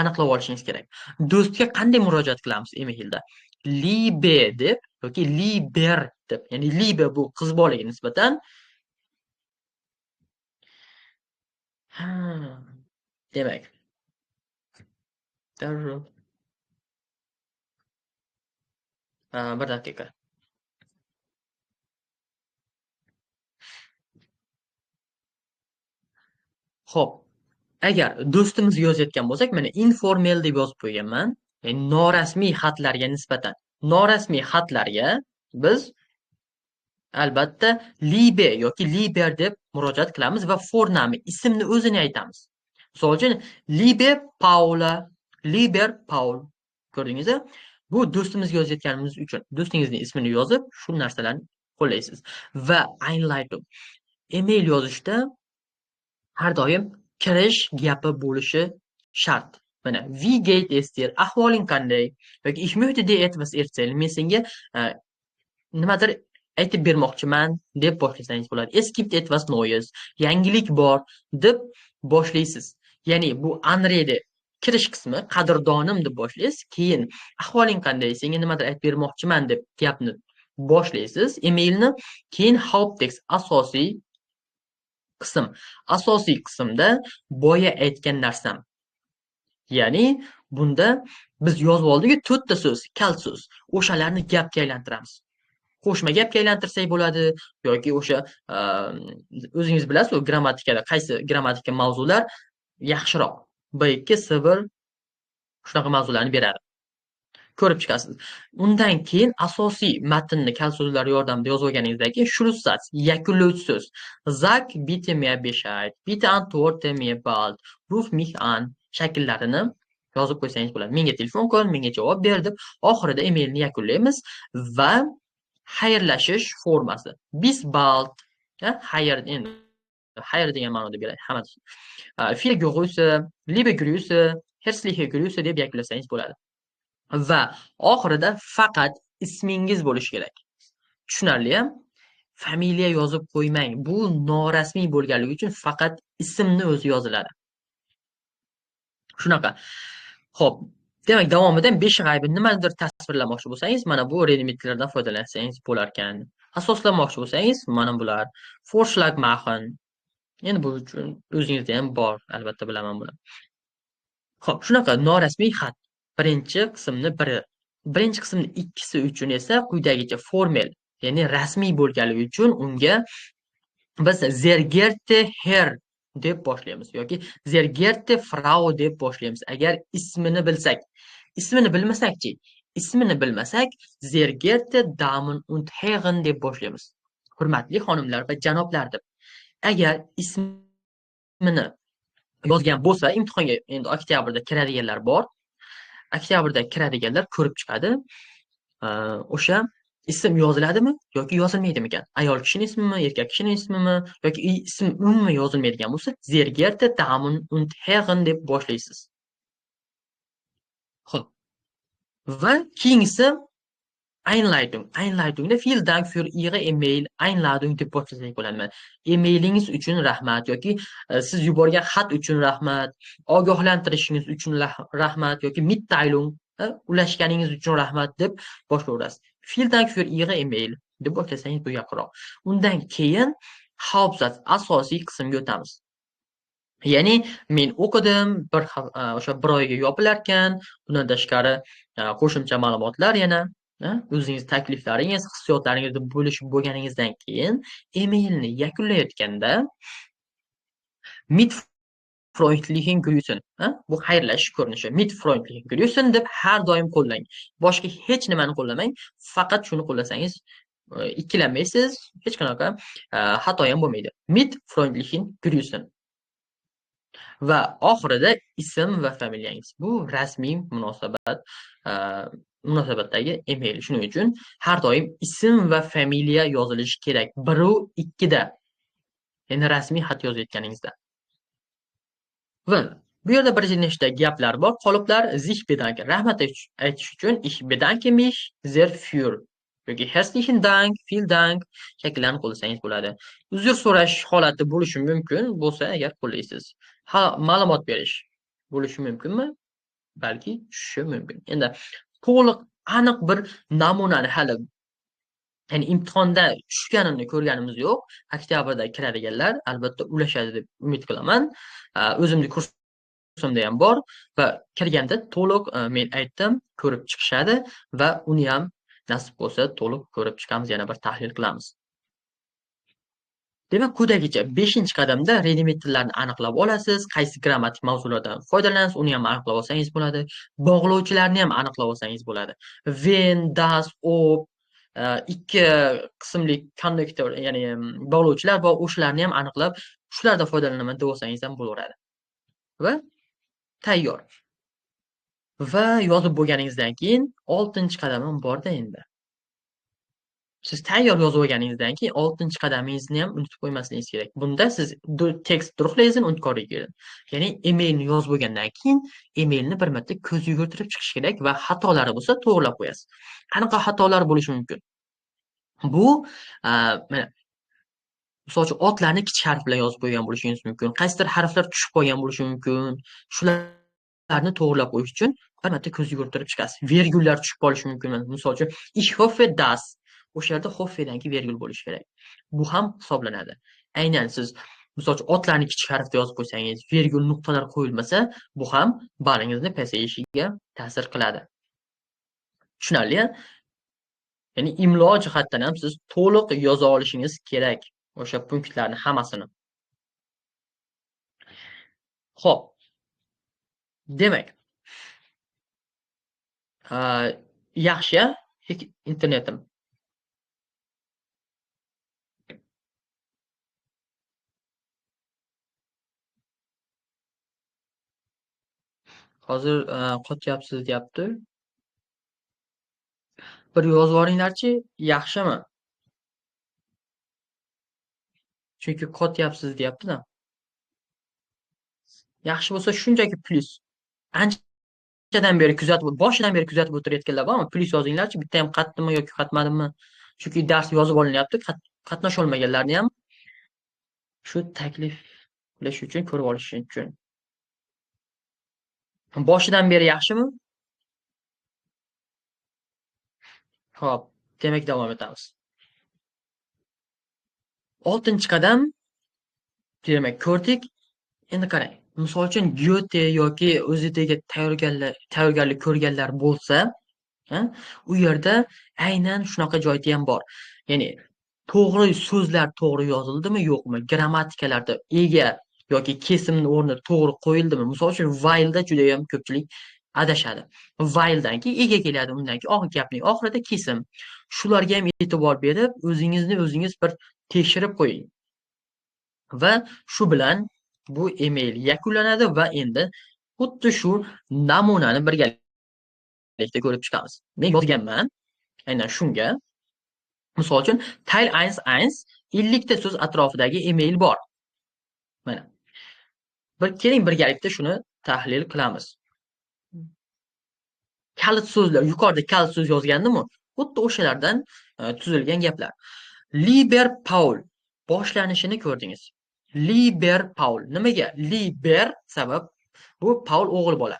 aniqlab olishingiz kerak. Do'stga qanday murojaat qilamiz emailda? Libe deb yoki liber deb. Ya'ni libe bu qiz bolaga nisbatan ha, demak, darrov bir daqiqa. Xo'p, agar do'stimizga yozayotgan bo'lsak, mana informal deb yozib qo'yganman. Ya'ni norasmiy xatlarga nisbatan. Norasmiy xatlarga biz albatta libe yoki liber deb murojaat qilamiz va fornami ismni o'zini aytamiz. Misol uchun libe Paula, liber Paul. Ko'rdingizmi? Bu do'stimizga yozayotganimiz uchun do'stingizning ismini yozib, shu narsalarni qo'llaysiz. Va einleitung. Email yozishda har doim kirish gapi bo'lishi shart. Mana wie geht es dir? Ahvoling qanday? Yoki ich möchte dir etwas erzählen. Men senga nimadir aytib bermoqchiman deb boshlasangiz bo'ladi. Es gibt etwas Neues. Yangilik bor deb boshlaysiz. Ya'ni bu anrede kirish qismi qadrdonim deb boshlaysiz. Keyin ahvoling qanday? Senga nimadir aytib bermoqchiman deb gapni boshlaysiz. Emailni keyin haupttext asosiy qism. Asosiy qismda boya aytgan narsam. Ya'ni bunda biz yozib oldik-ku 4 ta so'z, kal so'z. O'shalarni gapga aylantiramiz. Qo'shma gapga aylantirsak bo'ladi yoki o'sha o'zingiz bilasiz, grammatikada qaysi grammatika mavzular yaxshiroq. B2, S1 shunaqa mavzularni beradi. Ko'rib chiqasiz. Undan keyin asosiy matnni kal so'zlar yordamida yozib olganingizdan keyin Schlusssatz, yakunlovchi so'z. Sag bitte mir Bescheid, bitte antworte mir bald, ruf mich an shakllarini yozib qo'ysangiz bo'ladi. Menga telefon qil, menga javob ber deb oxirida emailni yakunlaymiz va xayrlashish formasi. Bis bald. Xayr endi xayr degan ma'noda beradi hammasi. Viele Grüße, liebe Grüße, herzliche Grüße deb yakunlasangiz bo'ladi. Va oxirida faqat ismingiz bo'lishi kerak. Tushunarli-a? Familiya yozib qo'ymang. Bu norasmiy bo'lganligi uchun faqat ismni o'zi yoziladi. Shunaqa. Xo'p, demak davomida 5 g'aybni nimadir tasvirlamoqchi bo'lsangiz, mana bu remitlardan foydalansangiz bo'lar ekan. Asoslamoqchi bo'lsangiz, mana bular. Vorschlag machen. Endi bu uchun o'zingizda ham bor, albatta bilaman buni. Xo'p, shunaqa norasmiy xat. Birinchi qismni biri. Birinchi qismni ikkisi uchun esa quyidagicha formal, ya'ni rasmiy bo'lganligi uchun unga biz sehr geehrte Herr deb boshlaymiz yoki sehr geehrte Frau deb boshlaymiz. Agar ismini bilsak. Ismini bilmasakchi? Ismini bilmasak, sehr geehrte Damen und Herren deb boshlaymiz. Hurmatli xonimlar va janoblar deb. Agar ismini yozgan bo'lsa, imtihonga endi oktyabrda kiradiganlar bor. Oktyabrda kiradiganlar ko'rib chiqadi. O'sha ism yoziladimi yoki yozilmaydimi ekan? Ayol kishining ismimi, erkak kishining ismimi yoki ism umuman yozilmaydigan bo'lsa, sehr geehrte Damen und Herren deb boshlaysiz. Xo'p. Va keyingisi Einleitung. Einleitungda vielen Dank für Ihre E-mail Einladung deb boshlasak bo'ladi. Emailingiz uchun rahmat yoki siz yuborgan xat uchun rahmat, ogohlantirishingiz uchun rahmat yoki Mitteilung ulashganingiz uchun rahmat deb boshlayverasiz. Vielen Dank für Ihre E-mail deb boshlasangiz bu yaqinroq. Undan keyin Hauptsatz asosiy qismga o'tamiz. Ya'ni men o'qidim, o'sha bir oyga yopilar ekan, bundan tashqari qo'shimcha ma'lumotlar yana o'zingiz takliflaringiz, hissiyotlaringizni bo'lishib bo'lganingizdan keyin emailni yakunlayotganda mit freundlichen Grüßen, bu xayrlashish ko'rinishi. Mit freundlichen Grüßen deb har doim qo'llang. Boshqa hech nimani qo'llamang, faqat shuni qo'llasangiz ikkilanmaysiz, hech qanaqa xato ham bo'lmaydi. Mit freundlichen Grüßen. Va oxirida ism va familiyangiz. Bu rasmiy munosabatdagi email. Shuning uchun har doim ism va familiya yozilishi kerak. 1 u 2 da. Ya'ni rasmiy xat yozayotganingizda. Va bu yerda bir nechta gaplar bor. Qoliplar sich bedanke. Rahmat aytish uchun ich bedanke mich sehr für. yoki herzlichen Dank, vielen Dank shakllarni qo'llasangiz bo'ladi. Uzr so'rash holati bo'lishi mumkin bo'lsa agar qo'llaysiz. Ma'lumot berish bo'lishi mumkinmi? Balki tushishi mumkin. Endi to'liq aniq bir namunani hali ya'ni imtihonda tushganini ko'rganimiz yo'q. Oktyabrda kiradiganlar albatta ulashadi deb umid qilaman. O'zimning kursimda ham bor va kirganda to'liq men aytdim, ko'rib chiqishadi va uni ham nasib bo'lsa to'liq ko'rib chiqamiz, yana bir tahlil qilamiz. Demak, quyidagicha 5-qadamda ready-made tillarni aniqlab olasiz, qaysi grammatik mavzulardan foydalanasiz, uni ham aniqlab olsangiz bo'ladi. Bog'lovchilarni ham aniqlab olsangiz bo'ladi. When, does, ob, ikki qismli konnektor, ya'ni bog'lovchilar bor, o'shalarni ham aniqlab, shulardan foydalanaman deb olsangiz ham bo'laveradi. Va tayyor. Va yozib bo'lganingizdan keyin 6-qadamim borda endi. Siz tayyor yozib olganingizdan keyin 6-qadamingizni ham unutib qo'ymasligingiz kerak. Bunda siz tekst durxlezin und korrigieren. Ya'ni emailni yozib bo'lgandan keyin emailni bir marta ko'z yugurtirib chiqish kerak va xatolari bo'lsa to'g'rilab qo'yasiz. Qanaqa xatolar bo'lishi mumkin? Bu mana misol uchun otlarni kichik harf bilan yozib qo'ygan bo'lishingiz mumkin. Qaysidir harflar tushib qolgan bo'lishi mumkin. Shularni to'g'rilab qo'yish uchun bir marta ko'z yugurtirib chiqasiz. Virgullar tushib qolishi mumkin. Misol uchun ich hoffe das. O'sha yerda hoffedan keyin virgul bo'lishi kerak. Bu ham hisoblanadi. Aynan siz misol uchun otlarni kichik harfda yozib qo'ysangiz, virgul nuqtalar qo'yilmasa, bu ham ballingizni pasayishiga ta'sir qiladi. Tushunarli? Ya'ni imlo jihatdan ham siz to'liq yoza olishingiz kerak o'sha punktlarni hammasini. Xo'p. Demak, yaxshi internetim. Hozir qotyapsiz deyapti. Bir yozib olinglarchi, yaxshimi? Chunki qotyapsiz deyapti-da. Yaxshi bo'lsa shunchaki plyus. Anchadan beri boshidan beri kuzatib o'tirayotganlar bormi? Plyus yozinglarchi, bitta ham qatdimmi yoki qatmadimmi? Chunki dars yozib olinyapti, qatnasha olmaganlarni ham shu taklif qilish uchun, ko'rib olish uchun. Boshidan beri yaxshimi? Xo'p, demak davom etamiz. 6-qadam demak ko'rdik. Endi qarang. Misol uchun Goethe yoki o'ziga tayyorgarlik ko'rganlar bo'lsa, u yerda aynan shunaqa joyda ham bor. Ya'ni to'g'ri so'zlar to'g'ri yozildimi, yo'qmi? Grammatikalarda ega yoki kesimni o'rni to'g'ri qo'yildimi? Misol uchun while'da juda ham ko'pchilik adashadi. While'dan keyin ega keladi, undan keyin gapning oxirida kesim. Shularga ham e'tibor berib, o'zingiz bir tekshirib qo'ying. Va shu bilan bu email yakunlanadi va endi xuddi shu namunani birgalikda ko'rib chiqamiz. Men yozganman aynan shunga. Misol uchun Teil 1.1 50 ta so'z atrofidagi email bor. Mana. Keling birgalikda shuni tahlil qilamiz. Kalit so'zlar, yuqorida kalit so'z yozgandim-ku, xuddi o'shalardan tuzilgan gaplar. Liber Paul boshlanishini ko'rdingiz. Liber Paul. Nimaga? Liber sabab bu Paul o'g'il bola.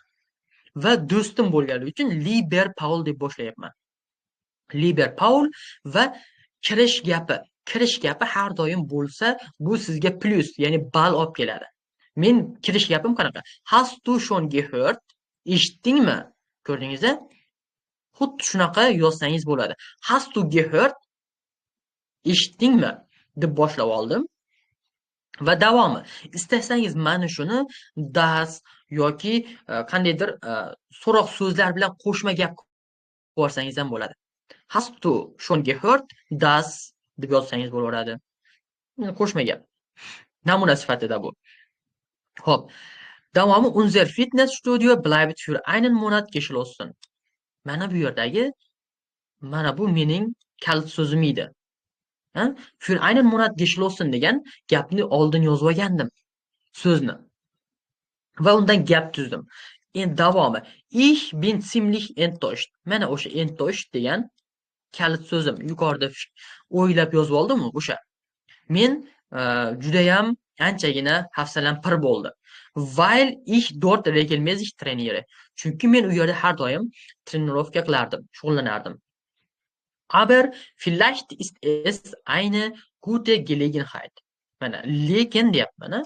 Va do'stim bo'lganligi uchun Liber Paul deb boshlayapman. Liber Paul va kirish gapi. Kirish gapi har doim bo'lsa, bu sizga plyus, ya'ni ball olib keladi. Men kirish gapim qanaqa? Hast du schon gehört? Eshitdingmi? Ko'rdingizmi? Xuddi shunaqa yozsangiz bo'ladi. Hast du gehört? Eshitdingmi? deb boshlab oldim. Va davomi. Istasangiz mana shuni das yoki qandaydir so'roq so'zlar bilan qo'shma gap qilsangiz ham bo'ladi. Hast du schon gehört? Das deb yozsangiz bo'laveradi. Qo'shma gap. Namuna sifatida bu. Xo'p. Davomi unser Fitnessstudio bleibt für einen Monat geschlossen. Mana bu yerdagi mana bu mening kalit so'zim edi. Für einen Monat geschlossen degan gapni oldin yozib olgandim. So'zni. Va undan gap tuzdim. Endi davomi. Ich bin ziemlich enttäuscht. Mana o'sha enttäuscht degan kalit so'zim yuqorida o'ylab yozib oldim o'sha. Men judayam anchagina hafsalam pir bo'ldi. Weil ich dort regelmäßig trainiere. Chunki men u yerda har doim trenirovka qilardim, shug'ullanardim. Aber vielleicht ist es eine gute Gelegenheit. Mana lekin deyapman,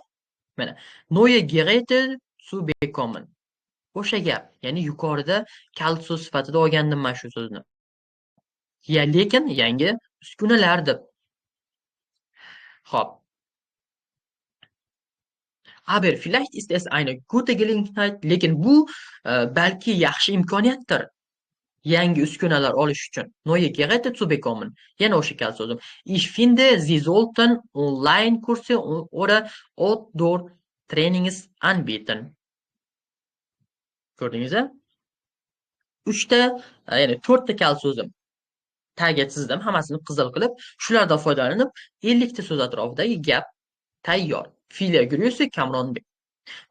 mana neue Geräte zu bekommen. O'sha gap, ya'ni yuqorida kalit so'z sifatida olgandim mana shu so'zni. Ya lekin yangi uskunalar deb. Xo'p. Aber vielleicht ist es eine gute Gelegenheit, lekin bu balki yaxshi imkoniyatdir. Yangi uskunalar olish uchun. Neue Geräte zu bekommen. Yana o'sha kalit so'zim. Ich finde, Sie sollten Online-Kurse oder Outdoor-Trainings anbieten. Ko'rdingizmi? 3 ta, ya'ni 4 ta kalit so'zim. Tagga chizdim, hammasini qizil qilib, shulardan foydalanib 50 ta so'z atrofidagi gap tayyor. Viele Grüße Kamronbek.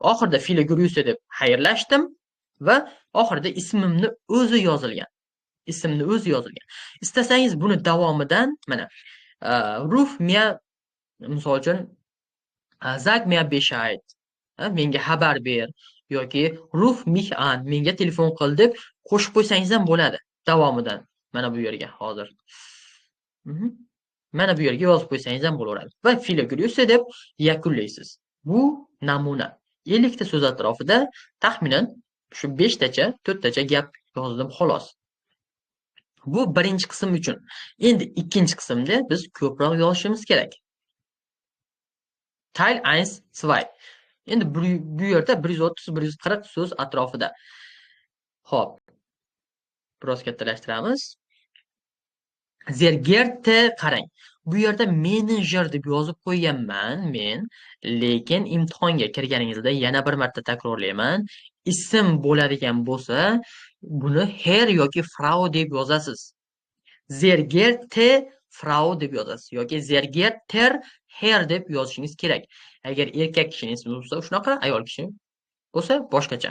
Oxirida Viele Grüße deb xayrlashdim va oxirida ismimni o'zi yozilgan. Ismni o'zi yozilgan. Istasangiz buni davomidan mana Ruf mir misol uchun Sag mir Bescheid. Menga xabar ber yoki Ruf mich an, menga telefon qil deb qo'shib qo'ysangiz ham bo'ladi davomidan. Mana bu yerga hozir. Mana bu yerga yozib qo'ysangiz ham bo'laveradi. Va Viele Grüße deb yakunlaysiz. Bu namuna. 50 ta so'z atrofida taxminan shu 5 tacha, 4 tacha gap yozdim xolos. Bu birinchi qism uchun. Endi ikkinchi qismda biz ko'proq yozishimiz kerak. Teil 1, 2. Endi bu yerda 130-140 so'z atrofida. Xo'p. Biroz kattalashtiramiz. Zergerte qarang. Bu yerda menejer deb yozib qo'yganman men, lekin imtihonga kirganingizda yana bir marta takrorlayman. Ism bo'ladigan bo'lsa, buni Herr yoki Frau deb yozasiz. Zergerte Frau deb yozasiz yoki Zergerter Herr deb yozishingiz kerak. Agar erkak kishining ismi bo'lsa shunaqa, ayol kishi bo'lsa boshqacha.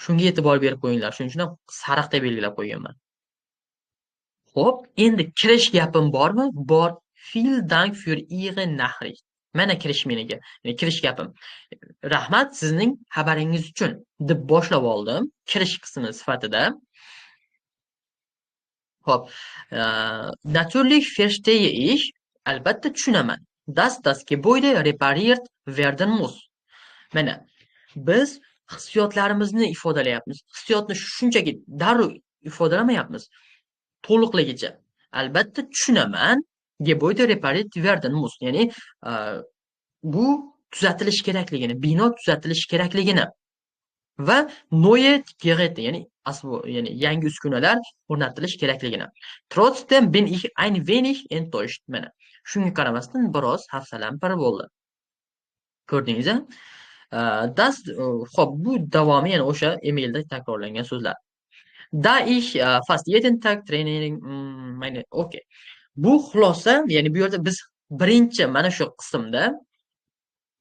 Shunga e'tibor berib qo'yinglar. Shuning uchun ham sariqda belgilab qo'yganman. Xo'p, endi kirish gapim bormi? Bor. Vielen Dank für Ihre Nachricht. Mana kirish meniga. Ya'ni kirish gapim. Rahmat sizning xabaringiz uchun deb boshlab oldim. Kirish qismi sifatida. Xo'p, natürlich verstehe ich, albatta tushunaman. Das Gebäude repariert werden muss. Mana biz hissiyotlarimizni ifodalayapmiz. Hissiyotni shunchaki darrov ifodalamayapmiz. To'liqligicha. Albatta tushunaman. Gebäude repariert werden muss. Ya'ni bu tuzatilish kerakligini, bino tuzatilish kerakligini va neue Geräte, ya'ni yangi uskunalar o'rnatilish kerakligini. Trotzdem bin ich ein wenig enttäuscht. Mana shunga qaramasdan biroz hafsalam pir bo'ldi. Ko'rdingizmi? Xo'p, bu davomi yana o'sha emailda takrorlangan so'zlar. Da ich fast jeden Tag Training, meine, okay. Bu xulosa, ya'ni bu yerda biz birinchi mana shu qismda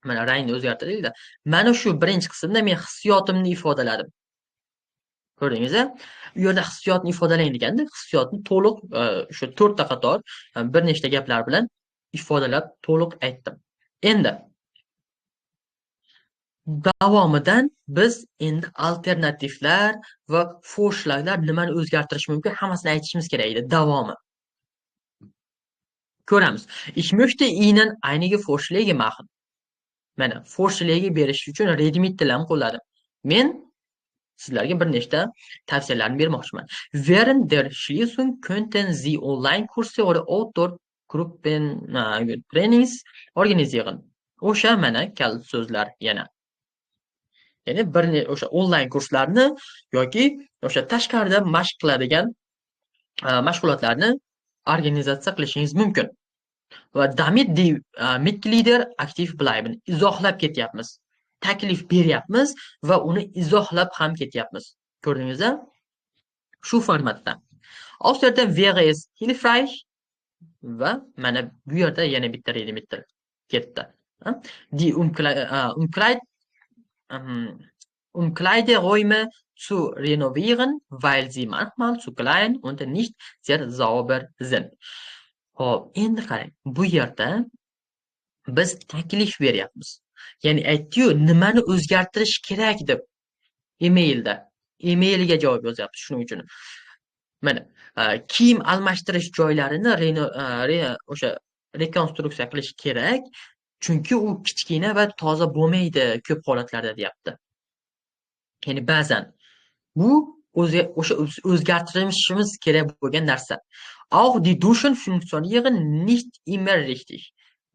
mana rangni o'zgartirdik-da. Mana shu birinchi qismda men hissiyotimni ifodaladim. Ko'rdingizmi? U yerda hissiyotni ifodalang deganda, hissiyotni to'liq shu 4 ta qator bir nechta gaplar bilan ifodalab to'liq aytdim. Endi davomidan biz endi alternativlar va vorschlaglar nimani o'zgartirish mumkin, hammasini aytishimiz kerak edi. Davomi. Ko'ramiz. Ich möchte Ihnen einige Vorschläge machen. Mana Vorschläge berish uchun Redmit tilini qo'lladim. Men sizlarga bir nechta tavsiyalarni bermoqchiman. Während der Schließung könnten Sie Online-Kurse oder Outdoor-Gruppen Trainings organisieren. O'sha mana kalit so'zlar yana. Ya'ni o'sha onlayn kurslarni yoki o'sha tashqarida mashq qiladigan mashg'ulotlarni organizatsiya qilishingiz mumkin. Va damit die Mitglieder aktiv bleiben. Izohlab ketyapmiz. Taklif beryapmiz va uni izohlab ham ketyapmiz. Ko'rdingizmi? Shu formatda. Außerdem wäre es hilfreich va mana bu yerda yana bitta Redmit ketdi. Die Umkleideräume zu renovieren, weil sie manchmal zu klein und nicht sehr sauber sind. Hop, endi qarang, bu yerda biz taklif beryapmiz. Ya'ni aytdi-yu, nimani o'zgartirish kerak deb emailda. Emailiga javob yozyapti shuning uchun. Mana, kiyim almashtirish joylarini o'sha rekonstruksiya qilish kerak, chunki u kichkina va toza bo'lmaydi ko'p holatlarda deyapti. Ya'ni ba'zan bu o'sha o'zgartirishimiz kerak bo'lgan narsa. Auch die Duschen funktionieren nicht immer richtig.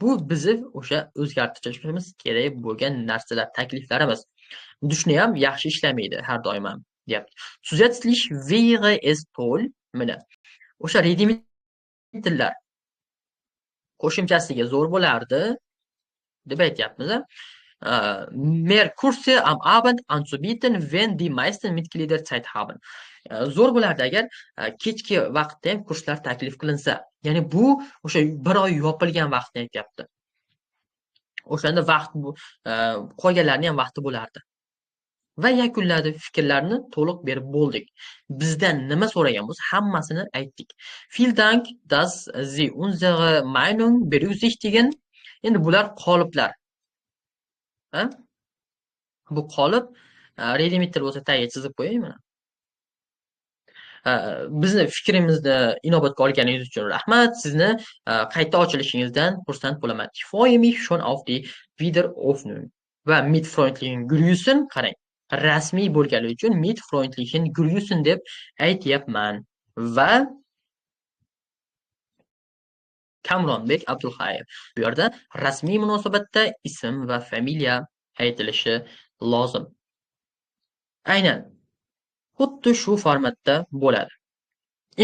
Bu bizni o'sha o'zgartirishimiz kerak bo'lgan narsalar, takliflarimiz. Dushni ham yaxshi ishlamaydi har doim ham, deyapti. Zusätzlich wäre es toll, mana o'sha redimentllar qo'shimchasiga zo'r bo'lardi deb aytyapmiz. Mehr Kurse am Abend anzubieten, wenn die meisten Mitglieder Zeit haben. Zo'r bo'lardi agar kechki vaqtda ham kurslar taklif qilinsa. Ya'ni bu o'sha bir oy yopilgan vaqtni aytyapti. O'shanda vaqt qolganlarning ham vaqti bo'lardi. Va yakunladi, fikrlarni to'liq berib bo'ldik. Bizdan nima so'ragan bo'lsa, hammasini aytdik. Vielen Dank, dass Sie unsere Meinung berücksichtigen. Endi bular qoliplar. Bu qolip redimeter bo'lsa tagiga chizib qo'ying mana. Bizni fikrimizni inobatga olganingiz uchun rahmat. Sizni qayta ochilishingizdan xursand bo'laman. Ich freue mich schon auf die Wiederaufnahme. Va mit freundlichen Grüßen qarang. Rasmiy bo'lgani uchun mit freundlichen Grüßen deb aytyapman. Va Kamronbek Abdulxayev. Bu yerda rasmiy munosabatda ism va familiya aytilishi lozim. Aynan xuddi shu formatda bo'ladi.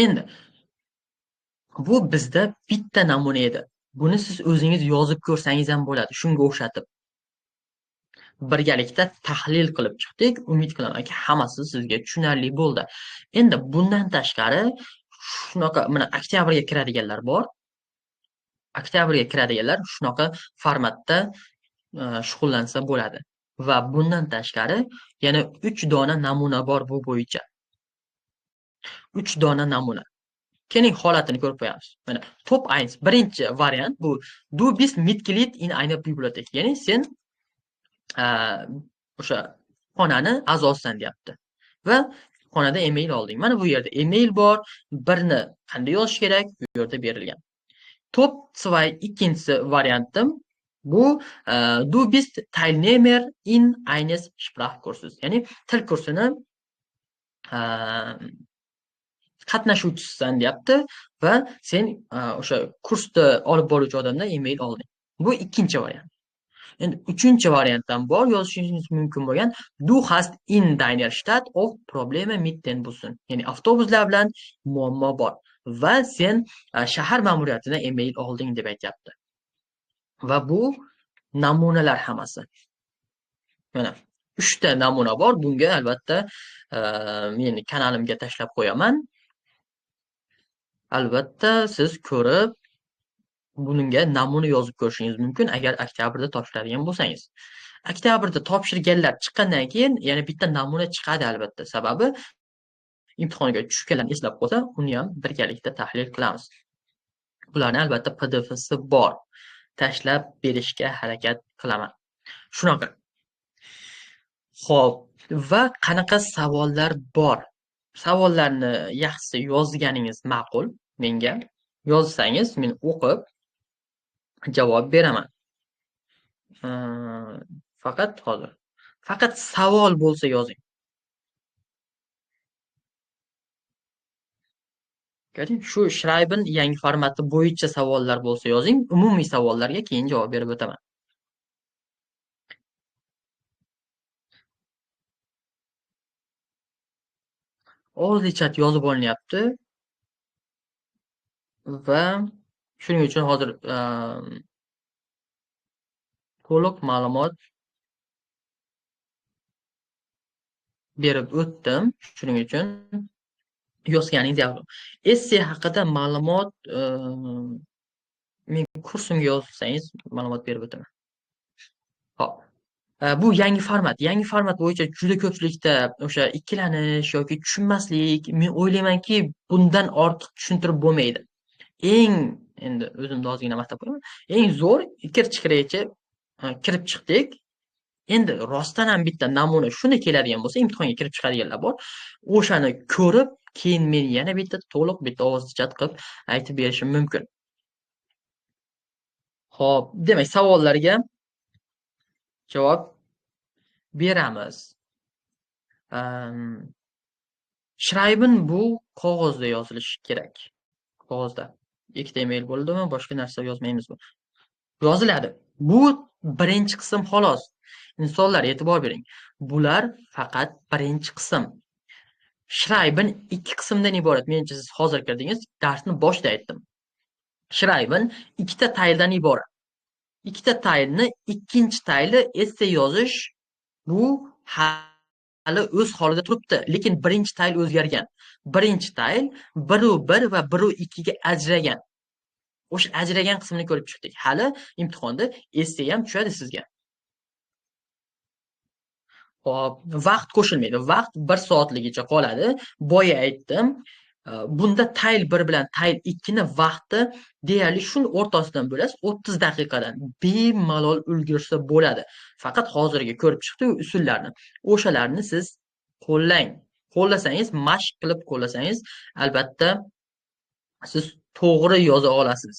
Endi bu bizda bitta namuna edi. Buni siz o'zingiz yozib ko'rsangiz ham bo'ladi, shunga o'xshatib. Birgalikda tahlil qilib chiqdik. Umid qilamanki, hammasi sizga tushunarli bo'ldi. Endi bundan tashqari shunaqa mana oktyabrga kiradiganlar bor. Oktyabrga kiradiganlar shunaqa formatda shug'ullansa bo'ladi. Va bundan tashqari yana 3 dona namuna bor bu bo'yicha. 3 dona namuna. Keling holatini ko'rib qo'yamiz. Mana top 1, birinchi variant bu du bist Mitglied in einer Bibliothek. Ya'ni sen o'sha xonani a'zosisan deyapti. Va xonada email olding. Mana bu yerda email bor. Birni qanday yozish kerak? Bu yerda berilgan. Top 2, ikkinchi variantim bu du bist Teilnehmer in eines Sprachkurses. Ya'ni til kursini qatnashuvchisisan deyapti va sen o'sha kursni olib boruvchi odamdan email olding. Bu ikkinchi variant. Endi uchinchi variantdan bor yozishingiz mumkin bo'lgan du hast in deiner Stadt oft Probleme mit den Bussen. Ya'ni avtobuslar bilan muammo bor va sen shahar ma'muriyatidan email olding deb aytyapti. Va bu namunalar hammasi. Mana 3 ta namuna bor. Bunga albatta meni kanalimga tashlab qo'yaman. Albatta siz ko'rib bunga namuna yozib ko'rishingiz mumkin agar oktyabrda topshiradigan bo'lsangiz. Oktyabrda topshirganlar chiqqandan keyin yana bitta namuna chiqadi albatta. Sababi imtihonga tushganlarni eslab qolsa, uni ham birgalikda tahlil qilamiz. Bularni albatta PDF'si bor. Tashlab berishga harakat qilaman. Shunaqa. Xo'p, va qanaqa savollar bor? Savollarni yaxshisi yozganingiz ma'qul menga. Yozsangiz men o'qib javob beraman. Faqat savol bo'lsa yozing. Ko'ring, shu Schreiben yangi formati bo'yicha savollar bo'lsa yozing. Umumiy savollarga keyin javob berib o'taman. Ovozli chat yozib olinyapti va shuning uchun hozir to'liq ma'lumot berib o'tdim. Shuning uchun yozganingiz yaxshi. Essay haqida ma'lumot men kursimga yozsangiz ma'lumot berib o'taman. Xo'p. Bu yangi format. Yangi format bo'yicha juda ko'pchilikda o'sha ikkilanish yoki tushunmaslik, men o'ylaymanki, bundan ortiq tushuntirib bo'lmaydi. Eng endi o'zimni ozgina maqtab qo'yaman. Eng zo'r ikir-chikirigacha kirib chiqdik. Endi rostdan ham bitta namuna shuni keladigan bo'lsa, imtihonga kirib chiqadiganlar bor. O'shani ko'rib, keyin men yana bitta to'liq bitta ovoz chat qilib aytib berishim mumkin. Xo'p, demak savollarga javob beramiz. Am, Schreiben bu qog'ozda yozilishi kerak. Qog'ozda. Ikkita email bo'ldimi, boshqa narsa yozmaymizmi? Yoziladi. Bu birinchi qism xolos. Insonlar e'tibor bering. Bular faqat birinchi qism. Schreiben ikki qismdan iborat. Menimcha siz hozir kirdingiz, darsni boshida aytdim. Schreiben ikkita tayldan iborat. Ikkita taylni ikkinchi tayli essay yozish bu hali o'z holida turibdi, lekin birinchi tayl o'zgargan. Birinchi tayl 1 va 1 ga ajragan. O'sha ajragan qismini ko'rib chiqdik. Hali imtihonda essay ham tushadi sizga. Hop, vaqt qo'shilmaydi. Vaqt 1 soatligicha qoladi. Boya aytdim. Bunda tayl 1 bilan tayl 2 ni vaqti deyarli shuni o'rtasidan bo'lasiz, 30 daqiqadan bemalol ulgursa bo'ladi. Faqat hozirgi ko'rib chiqdik usullarni. O'shalarni siz qo'llang. Qo'llasangiz, mashq qilib qo'llasangiz, albatta siz to'g'ri yoza olasiz.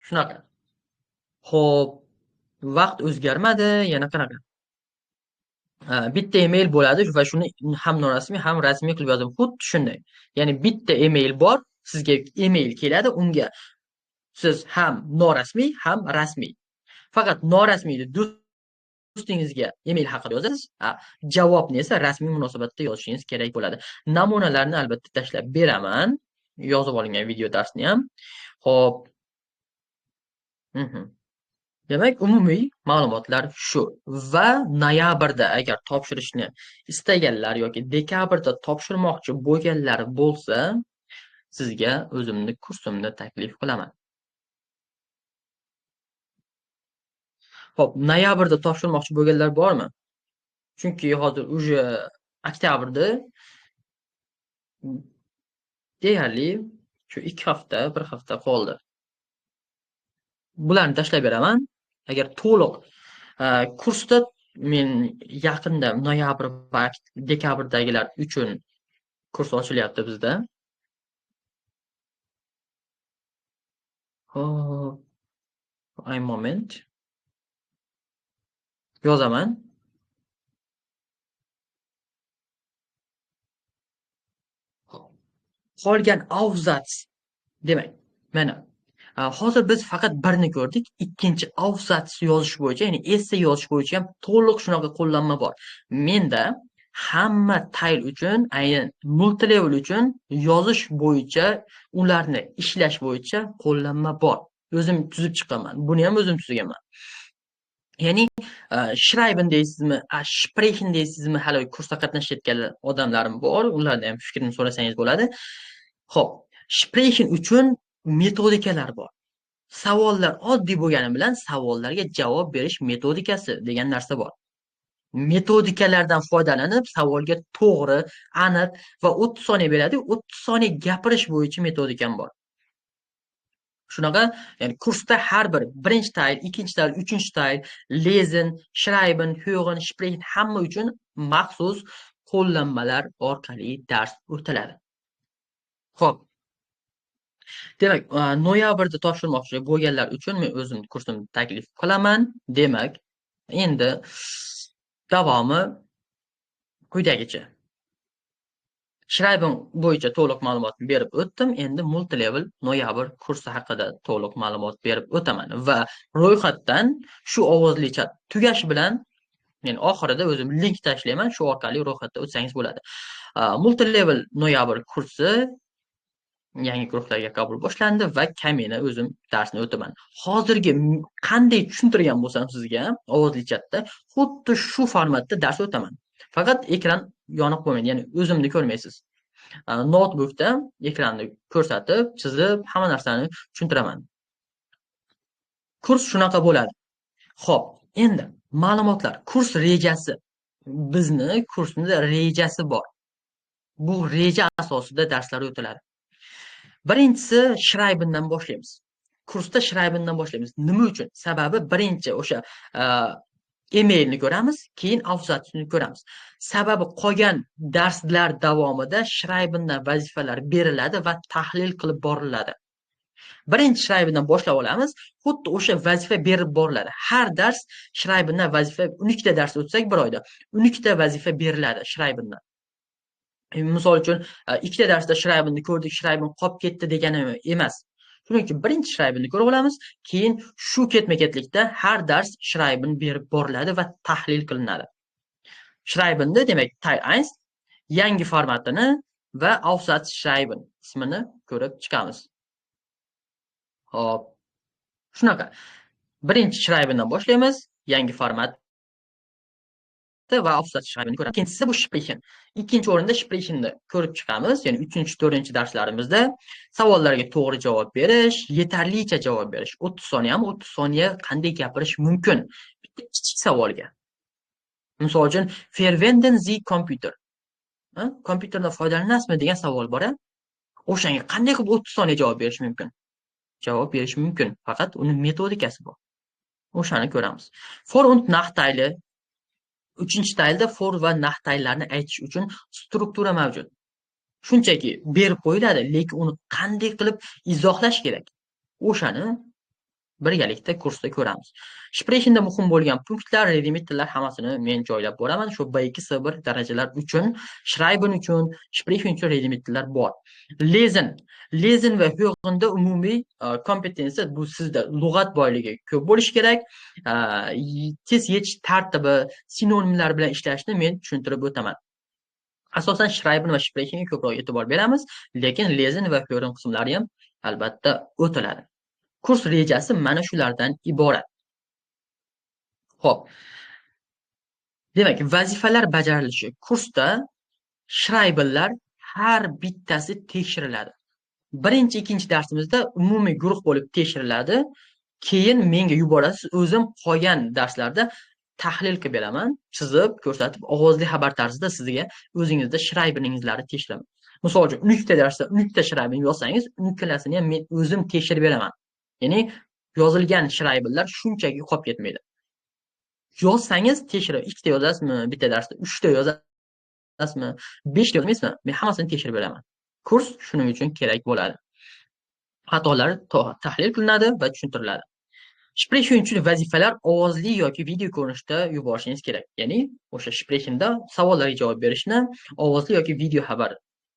Shunaqa. Xo'p, vaqt o'zgarmadi, yana qanaqa? Bitta email bo'ladi va shuni ham norasmiy, ham rasmiy qilib yozdim. Xuddi shunday. Ya'ni bitta email bor, sizga email keladi, unga siz ham norasmiy, ham rasmiy. Faqat norasmiyni do'stingizga email haqida yozasiz, javobni esa rasmiy munosabatda yozishingiz kerak bo'ladi. Namunalarni albatta tashlab beraman. Yozib olingan video darsni ham. Xo'p. Demak, umumiy ma'lumotlar shu. Va noyabrda agar topshirishni istaganlar yoki dekabrda topshirmoqchi bo'lganlar bo'lsa, sizga o'zimni kursimni taklif qilaman. Xo'p, noyabrda topshirmoqchi bo'lganlar bormi? Chunki hozir uje oktyabrda deyarli shu 2 hafta, 1 hafta qoldi. Bularni tashlab beraman. Agar to'liq kursda men yaqinda noyabr va dekabrdagilar uchun kurs ochilyapti bizda. Hop, ein moment. Yozaman. Qolgan avzats. Demak, mana hozir biz faqat birni ko'rdik. Ikkinchi avzats yozish bo'yicha, ya'ni essay yozish bo'yicha ham to'liq shunaqa qo'llanma bor. Menda hamma tayl uchun, aynan multilevel uchun yozish bo'yicha, ularni ishlash bo'yicha qo'llanma bor. O'zim tuzib chiqaman. Buni ham o'zim tuzganman. Ya'ni Schreiben deysizmi, sprechen deysizmi, hali kursda qatnashayotgan odamlarim bor. Ulardan ham fikrini so'rasangiz bo'ladi. Xo'p, sprechen uchun metodikalar bor. Savollar oddiy bo'lgani bilan savollarga javob berish metodikasi degan narsa bor. Metodikalardan foydalanib savolga to'g'ri, aniq va 30 soniya beradi. 30 soniya gapirish bo'yicha metodikam bor. Shunaqa, ya'ni kursda har bir birinchi tayl, ikkinchi tayl, uchinchi tayl, lesen, schreiben, hören, sprechen hamma uchun maxsus qo'llanmalar orqali dars o'tiladi. Xo'p. Demak, noyabrda topshirmoqchi bo'lganlar uchun men o'zim kursimni taklif qilaman. Demak, endi davomi quyidagicha. Schreiben bo'yicha to'liq ma'lumot berib o'tdim. Endi multilevel noyabr kursi haqida to'liq ma'lumot berib o'taman va ro'yxatdan shu ovozli chat tugashi bilan men oxirida o'zim link tashlayman. Shu orqali ro'yxatda o'tsangiz bo'ladi. Multilevel noyabr kursi yangi guruhlarga qabul boshlandi va kamina o'zim darsni o'taman. Hozirgi qanday tushuntirgan bo'lsam sizga ovozli chatda xuddi shu formatda dars o'taman. Faqat ekran yoniq bo'lmaydi, ya'ni o'zimni ko'rmaysiz. Notebookda ekranni ko'rsatib, chizib, hamma narsani tushuntiraman. Kurs shunaqa bo'ladi. Xo'p, endi ma'lumotlar, kurs rejasi. Bizni kursimizda rejasi bor. Bu reja asosida darslar o'tiladi. Birinchisi Shraybindan boshlaymiz. Kursda Shraybindan boshlaymiz. Nima uchun? Sababi birinchi o'sha emailni ko'ramiz, keyin Aufsatzni ko'ramiz. Sababi qolgan darslar davomida Shraybindan vazifalar beriladi va tahlil qilib boriladi. Birinchi Shraybindan boshlab olamiz, xuddi o'sha vazifa berib boriladi. Har dars Shraybindan vazifa, 12 ta dars o'tsak bir oyda 12 ta vazifa beriladi Shraybindan. Misol uchun, ikkita darsda Shraybinni ko'rdik, Shraybin qolib ketdi degani emas. Shuning uchun birinchi Shraybinni ko'rib olamiz, keyin shu ketma-ketlikda har dars Shraybin berib boriladi va tahlil qilinadi. Shraybinni, demak, Teil 1 yangi formatini va Aufsatz Shraybin ismini ko'rib chiqamiz. Hop. Shunaqa. Birinchi Shraybindan boshlaymiz, yangi format va Aufsatz Shraybinni ko'ramiz. Ikkinchisi bu Sprechen. Ikkinchi o'rinda Sprechenni ko'rib chiqamiz. Ya'ni 3-4 darslarimizda savollarga to'g'ri javob berish, yetarlicha javob berish. 30 soniya ham 30 soniya qanday gapirish mumkin? Bitta kichik savolga. Misol uchun, Verwenden Sie Computer? Kompyuterdan foydalanasizmi degan savol bor-a? O'shanga qanday qilib 30 soniya javob berish mumkin? Javob berish mumkin, faqat uni metodikasi bor. O'shani ko'ramiz. For und Nachteile. 3-taylda for va nachteillarni aytish uchun struktura mavjud. Shunchaki berib qo'yiladi, lekin uni qanday qilib izohlash kerak? O'shani birgalikda kursda ko'ramiz. Sprechenda muhim bo'lgan punktlar, redimitlar hammasini men joylab boraman. Shu B2, C1 darajalar uchun, Shraybin uchun, Sprechen uchun redimitlar bor. Lesen va Hörenda umumiy kompetensiya, bu sizda lug'at boyligi ko'p bo'lishi kerak. Tez yetish tartibi, sinonimlar bilan ishlashni men tushuntirib o'taman. Asosan Shraybin va Sprechenga ko'proq e'tibor beramiz, lekin Lesen va Hören qismlari ham albatta o'tiladi. Kurs rejasi mana shulardan iborat. Xo'p. Demak, vazifalar bajarilishi. Kursda Shraybinlar har bittasi tekshiriladi. Birinchi, ikkinchi darsimizda umumiy guruh bo'lib tekshiriladi. Keyin menga yuborasiz, o'zim qolgan darslarda tahlil qilib beraman, chizib, ko'rsatib, ovozli xabar tarzida sizga o'zingizda Shraybiningizlarni tekshiraman. Misol uchun, 12 ta darsda 12 ta Shraybin yozsangiz, 12tasini ham men o'zim tekshirib beraman. Ya'ni yozilgan Shraybinlar shunchaki qolib ketmaydi. Yozsangiz tekshirib, 2 ta yozasizmi, bitta darsda 3 ta yozasizmi, 5 ta yozmaysizmi, men hammasini tekshirib beraman. Kurs shuning uchun kerak bo'ladi. Xatolar tahlil qilinadi va tushuntiriladi. Sprechen uchun vazifalar ovozli yoki video ko'rinishda yuborishingiz kerak. Ya'ni o'sha Sprechenda savollarga javob berishni ovozli yoki video xabar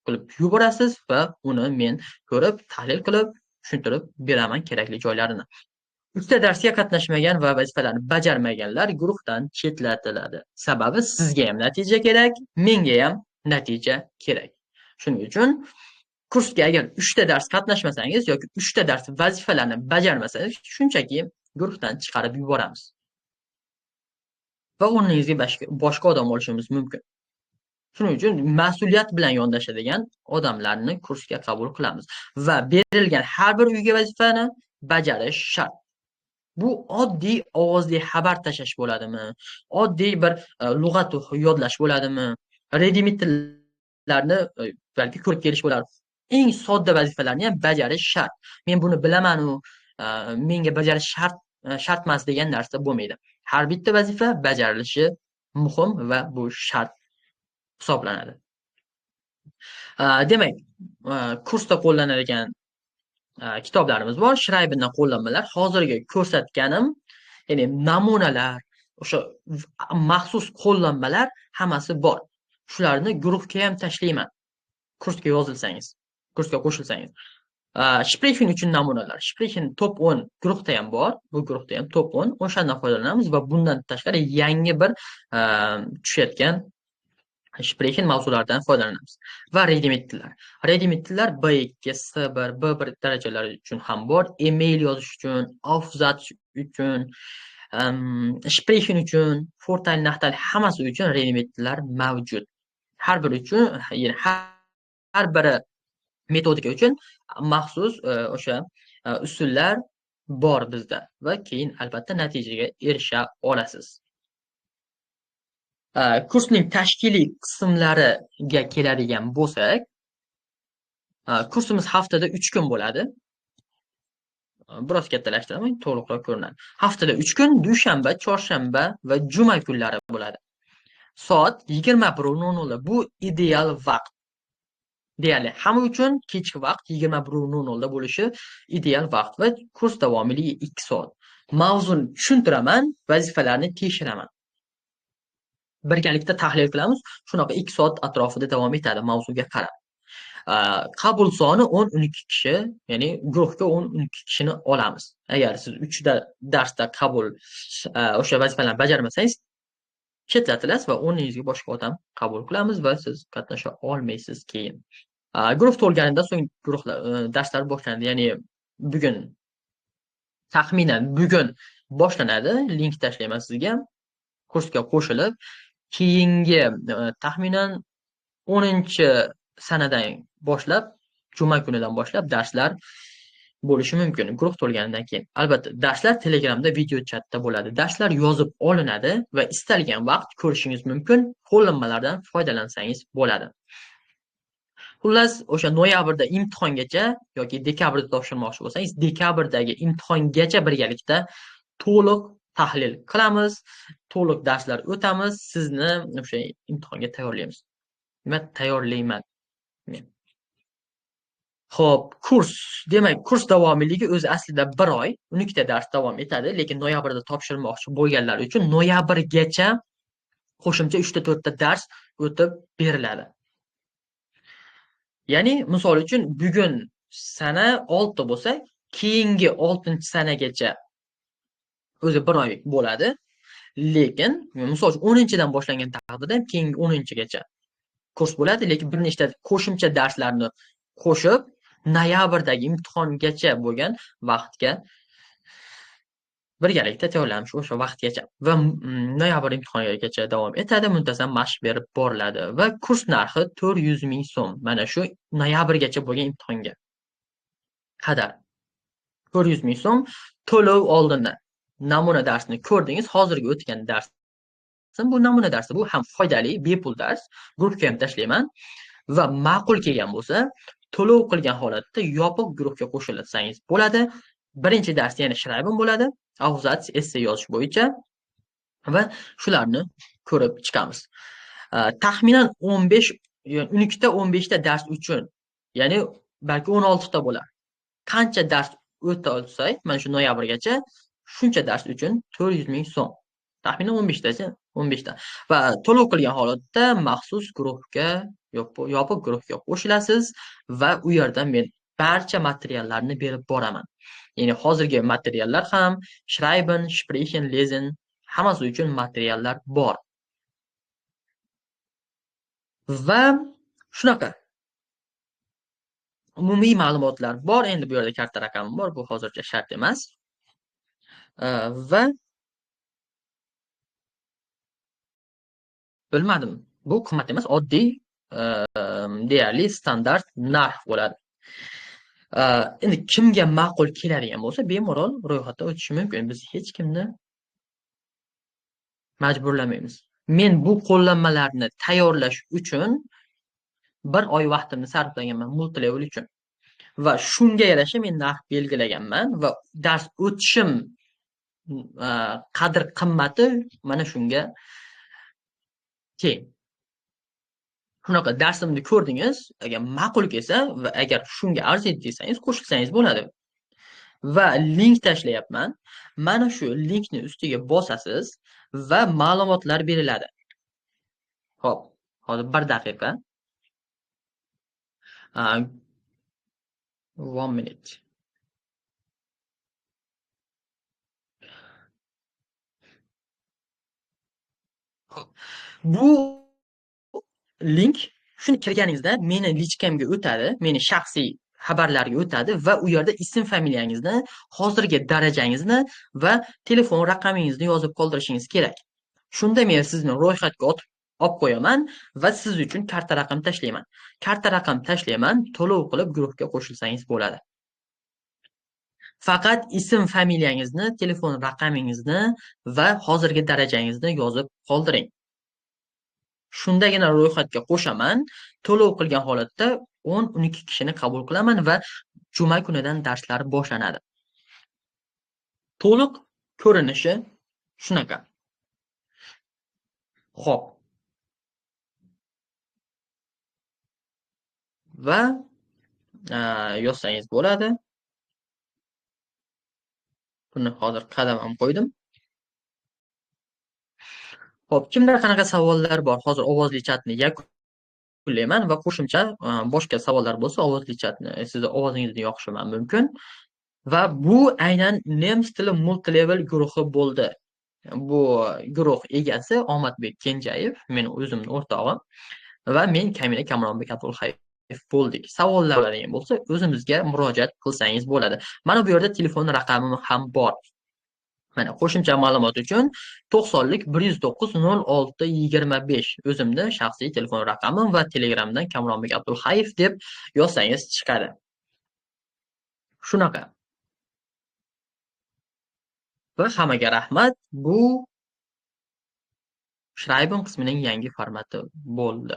qilib yuborasiz va uni men ko'rib, tahlil qilib, tushuntirib beraman kerakli joylarini. 3 ta darsga qatnashmagan va vazifalarni bajarmaganlar guruhdan chetlatiladi. Sababi sizga ham natija kerak, menga ham natija kerak. Shuning uchun kursga agar 3 ta dars qatnashmasangiz yoki 3 ta dars vazifalarni bajarmasangiz, shunchaki guruhdan chiqarib yuboramiz. Va o'rningizga boshqa odam olishimiz mumkin. Shuning uchun mas'uliyat bilan yondashadigan odamlarni kursga qabul qilamiz va berilgan har bir uyga vazifani bajarish shart. Bu oddiy ovozli xabar tashlash bo'ladimi? Oddiy bir lug'at yodlash bo'ladimi? Redimitlarni balki ko'rib kelish bo'lar. Eng sodda vazifalarni ham bajarish shart. Men buni bilaman u menga bajarish shart emas degan narsa bo'lmaydi. Har bitta vazifa bajarilishi muhim va bu shart hisoblanadi. Demak, kursda qo'llaniladigan kitoblarimiz bor. Shraybindan qo'llanmalar. Hozirgi ko'rsatganim, ya'ni namunalar, o'sha maxsus qo'llanmalar hammasi bor. Shularni guruhga ham tashlayman. Kursga yozilsangiz, kursga qo'shilsangiz. Sprechen uchun namunalar. Sprechen top 10 guruhda ham bor. Bu guruhda ham top 10. O'shandan foydalanamiz va bundan tashqari yangi bir tushayotgan Sprechen mavzularidan foydalanamiz. Va redimitlar. Redimitlar B2, C1, B1 darajalari uchun ham bor. Email yozish uchun, Aufsatz uchun, Sprechen uchun, Vorteil, Nachteil hammasi uchun redimitlar mavjud. Har biri uchun, ya'ni har biri metodika uchun maxsus o'sha usullar bor bizda va keyin albatta natijaga erisha olasiz. Kursning tashkiliy qismlariga keladigan bo'lsak, kursimiz haftada 3 kun bo'ladi. Biroz kattalashtiraman, to'liqroq ko'rinadi. Haftada 3 kun, dushanba, chorshanba va juma kunlari bo'ladi. Soat 21:00 bu ideal vaqt. Deyarli hamma uchun kechki vaqt 21:00 bo'lishi ideal vaqt va kurs davomiyligi 2 soat. Mavzuni tushuntiraman, vazifalarni tekshiraman. Birgalikda tahlil qilamiz. Shunaqa 2 soat atrofida davom etadi mavzuga qarab. Qabul soni 10-12 kishi, ya'ni guruhga 10-12 kishini olamiz. Agar siz 3 darsda qabul o'sha vazifalarni bajarmasangiz, chetlatilasiz va o'rningizga boshqa odam qabul qilamiz va siz qatnasha olmaysiz keyin. Guruh to'lganidan so'ng darslar boshlanadi. Ya'ni bugun taxminan bugun boshlanadi. Link tashlayman sizga. Kursga qo'shilib, keyingi taxminan 10-sanadan boshlab, juma kunidan boshlab darslar bo'lishi mumkin. Guruh to'lganidan keyin. Albatta, darslar Telegramda video chatda bo'ladi. Darslar yozib olinadi va istalgan vaqt ko'rishingiz mumkin. Qo'llanmalardan foydalansangiz bo'ladi. Xullas, o'sha noyabrda imtihongacha yoki dekabrda topshirmoqchi bo'lsangiz, dekabrdagi imtihongacha birgalikda to'liq tahlil qilamiz, to'liq darslar o'tamiz, sizni o'sha imtihonga tayyorlaymiz. Nima tayyorlayman men? Xo'p, demak, kurs davomiyligi o'zi aslida 1 oy, 12 ta dars davom etadi, lekin noyabrda topshirmoqchi bo'lganlar uchun noyabrgacha qo'shimcha 3 ta 4 ta dars o'tib beriladi. Ya'ni, misol uchun, bugun sana 6 bo'lsa, keyingi 6-sanagacha o'zi 1 oy bo'ladi. Lekin, misol uchun 10-dan boshlangan taqdirda ham keyingi 10-gacha kurs bo'ladi, lekin bir nechta qo'shimcha darslarni qo'shib, noyabrdagi imtihongacha bo'lgan vaqtga birgalikda tayyorlanamiz o'sha vaqtgacha va noyabr imtihonigacha davom etadi, muntazam mashq berib boriladi va kurs narxi 400 ming so'm. Mana shu noyabrgacha bo'lgan imtihonga qadar 400 ming so'm to'lov oldindan. Namuna darsni ko'rdingiz, hozirgi o'tgan dars. Bu namuna darsi, bu ham foydali, bepul dars. Guruhga ham tashlayman va ma'qul kelgan bo'lsa, to'lov qilgan holatda yopiq guruhga qo'shilsangiz bo'ladi. Birinchi dars yana Shraybin bo'ladi, avzats, essay yozish bo'yicha va shularni ko'rib chiqamiz. Taxminan 12 ta 15 ta dars uchun, ya'ni balki 16 ta bo'lar. Qancha dars o'ta olsak, mana shu noyabrgacha shuncha dars uchun 400 ming so'm. Taxminan 15 ta. Va to'lov qilgan holatda maxsus guruhga, yopiq guruhga qo'shilasiz va u yerdan men barcha materiallarni berib boraman. Ya'ni hozirgi materiallar ham Schreiben, Sprechen, Lesen hammasi uchun materiallar bor. Va shunaqa umumiy ma'lumotlar bor. Endi bu yerda karta raqamim bor, bu hozircha shart emas. Va bilmadim. Bu qimmat emas, oddiy, deyarli standart narx bo'ladi. Endi kimga ma'qul keladigan bo'lsa, bemalol ro'yxatdan o'tishi mumkin. Biz hech kimni majburlamaymiz. Men bu qo'llanmalarni tayyorlash uchun 1 oy vaqtimni sarflaganman multilevel uchun. Va shunga yarasha men narx belgilaganman va dars o'tishim qadr qimmati mana shunga teng. Shunaqa darsimni ko'rdingiz, agar ma'qul kelsa va agar shunga arziydi desangiz, qo'shilsangiz bo'ladi. Va link tashlayapman. Mana shu linkni ustiga bosasiz va ma'lumotlar beriladi. Xo'p, hozir 1 daqiqa. 1 minute. Bu link shuni kirganingizda meni lichkamga o'tadi, meni shaxsiy xabarlarga o'tadi va u yerda ism familiyangizni, hozirgi darajangizni va telefon raqamingizni yozib qoldirishingiz kerak. Shunda men sizni ro'yxatga olib qo'yaman va siz uchun karta raqam tashlayman. Karta raqam tashlayman, to'lov qilib guruhga qo'shilsangiz bo'ladi. Faqat ism familiyangizni, telefon raqamingizni va hozirgi darajangizni yozib qoldiring. Shundagina ro'yxatga qo'shaman. To'lov qilgan holatda 10-12 kishini qabul qilaman va juma kunidan darslar boshlanadi. To'liq ko'rinishi shunaqa. Xo'p. Va yozsangiz bo'ladi. Buni hozir qadam ham qo'ydim. Xo'p, kimda qanaqa savollar bor? Hozir ovozli chatni yakunlayman va qo'shimcha boshqa savollar bo'lsa, ovozli chatni sizni ovozingizni yoqishim ham mumkin. Va bu aynan nemis tili multilevel guruhi bo'ldi. Bu guruh egasi Omadbek Kenjayev, meni o'zimning o'rtog'im va men Kamila Kamronbek Abdulhayev bo'ldik. Savollar bo'lsa, o'zimizga murojaat qilsangiz bo'ladi. Mana bu yerda telefon raqamim ham bor. Mana qo'shimcha ma'lumot uchun 90lik 109 0625 o'zimda shaxsiy telefon raqamim va Telegramdan Kamronbek Abdulhayev deb yozsangiz chiqadi. Shunaqa. Va hammaga rahmat. Bu Schreiben qismining yangi formati bo'ldi.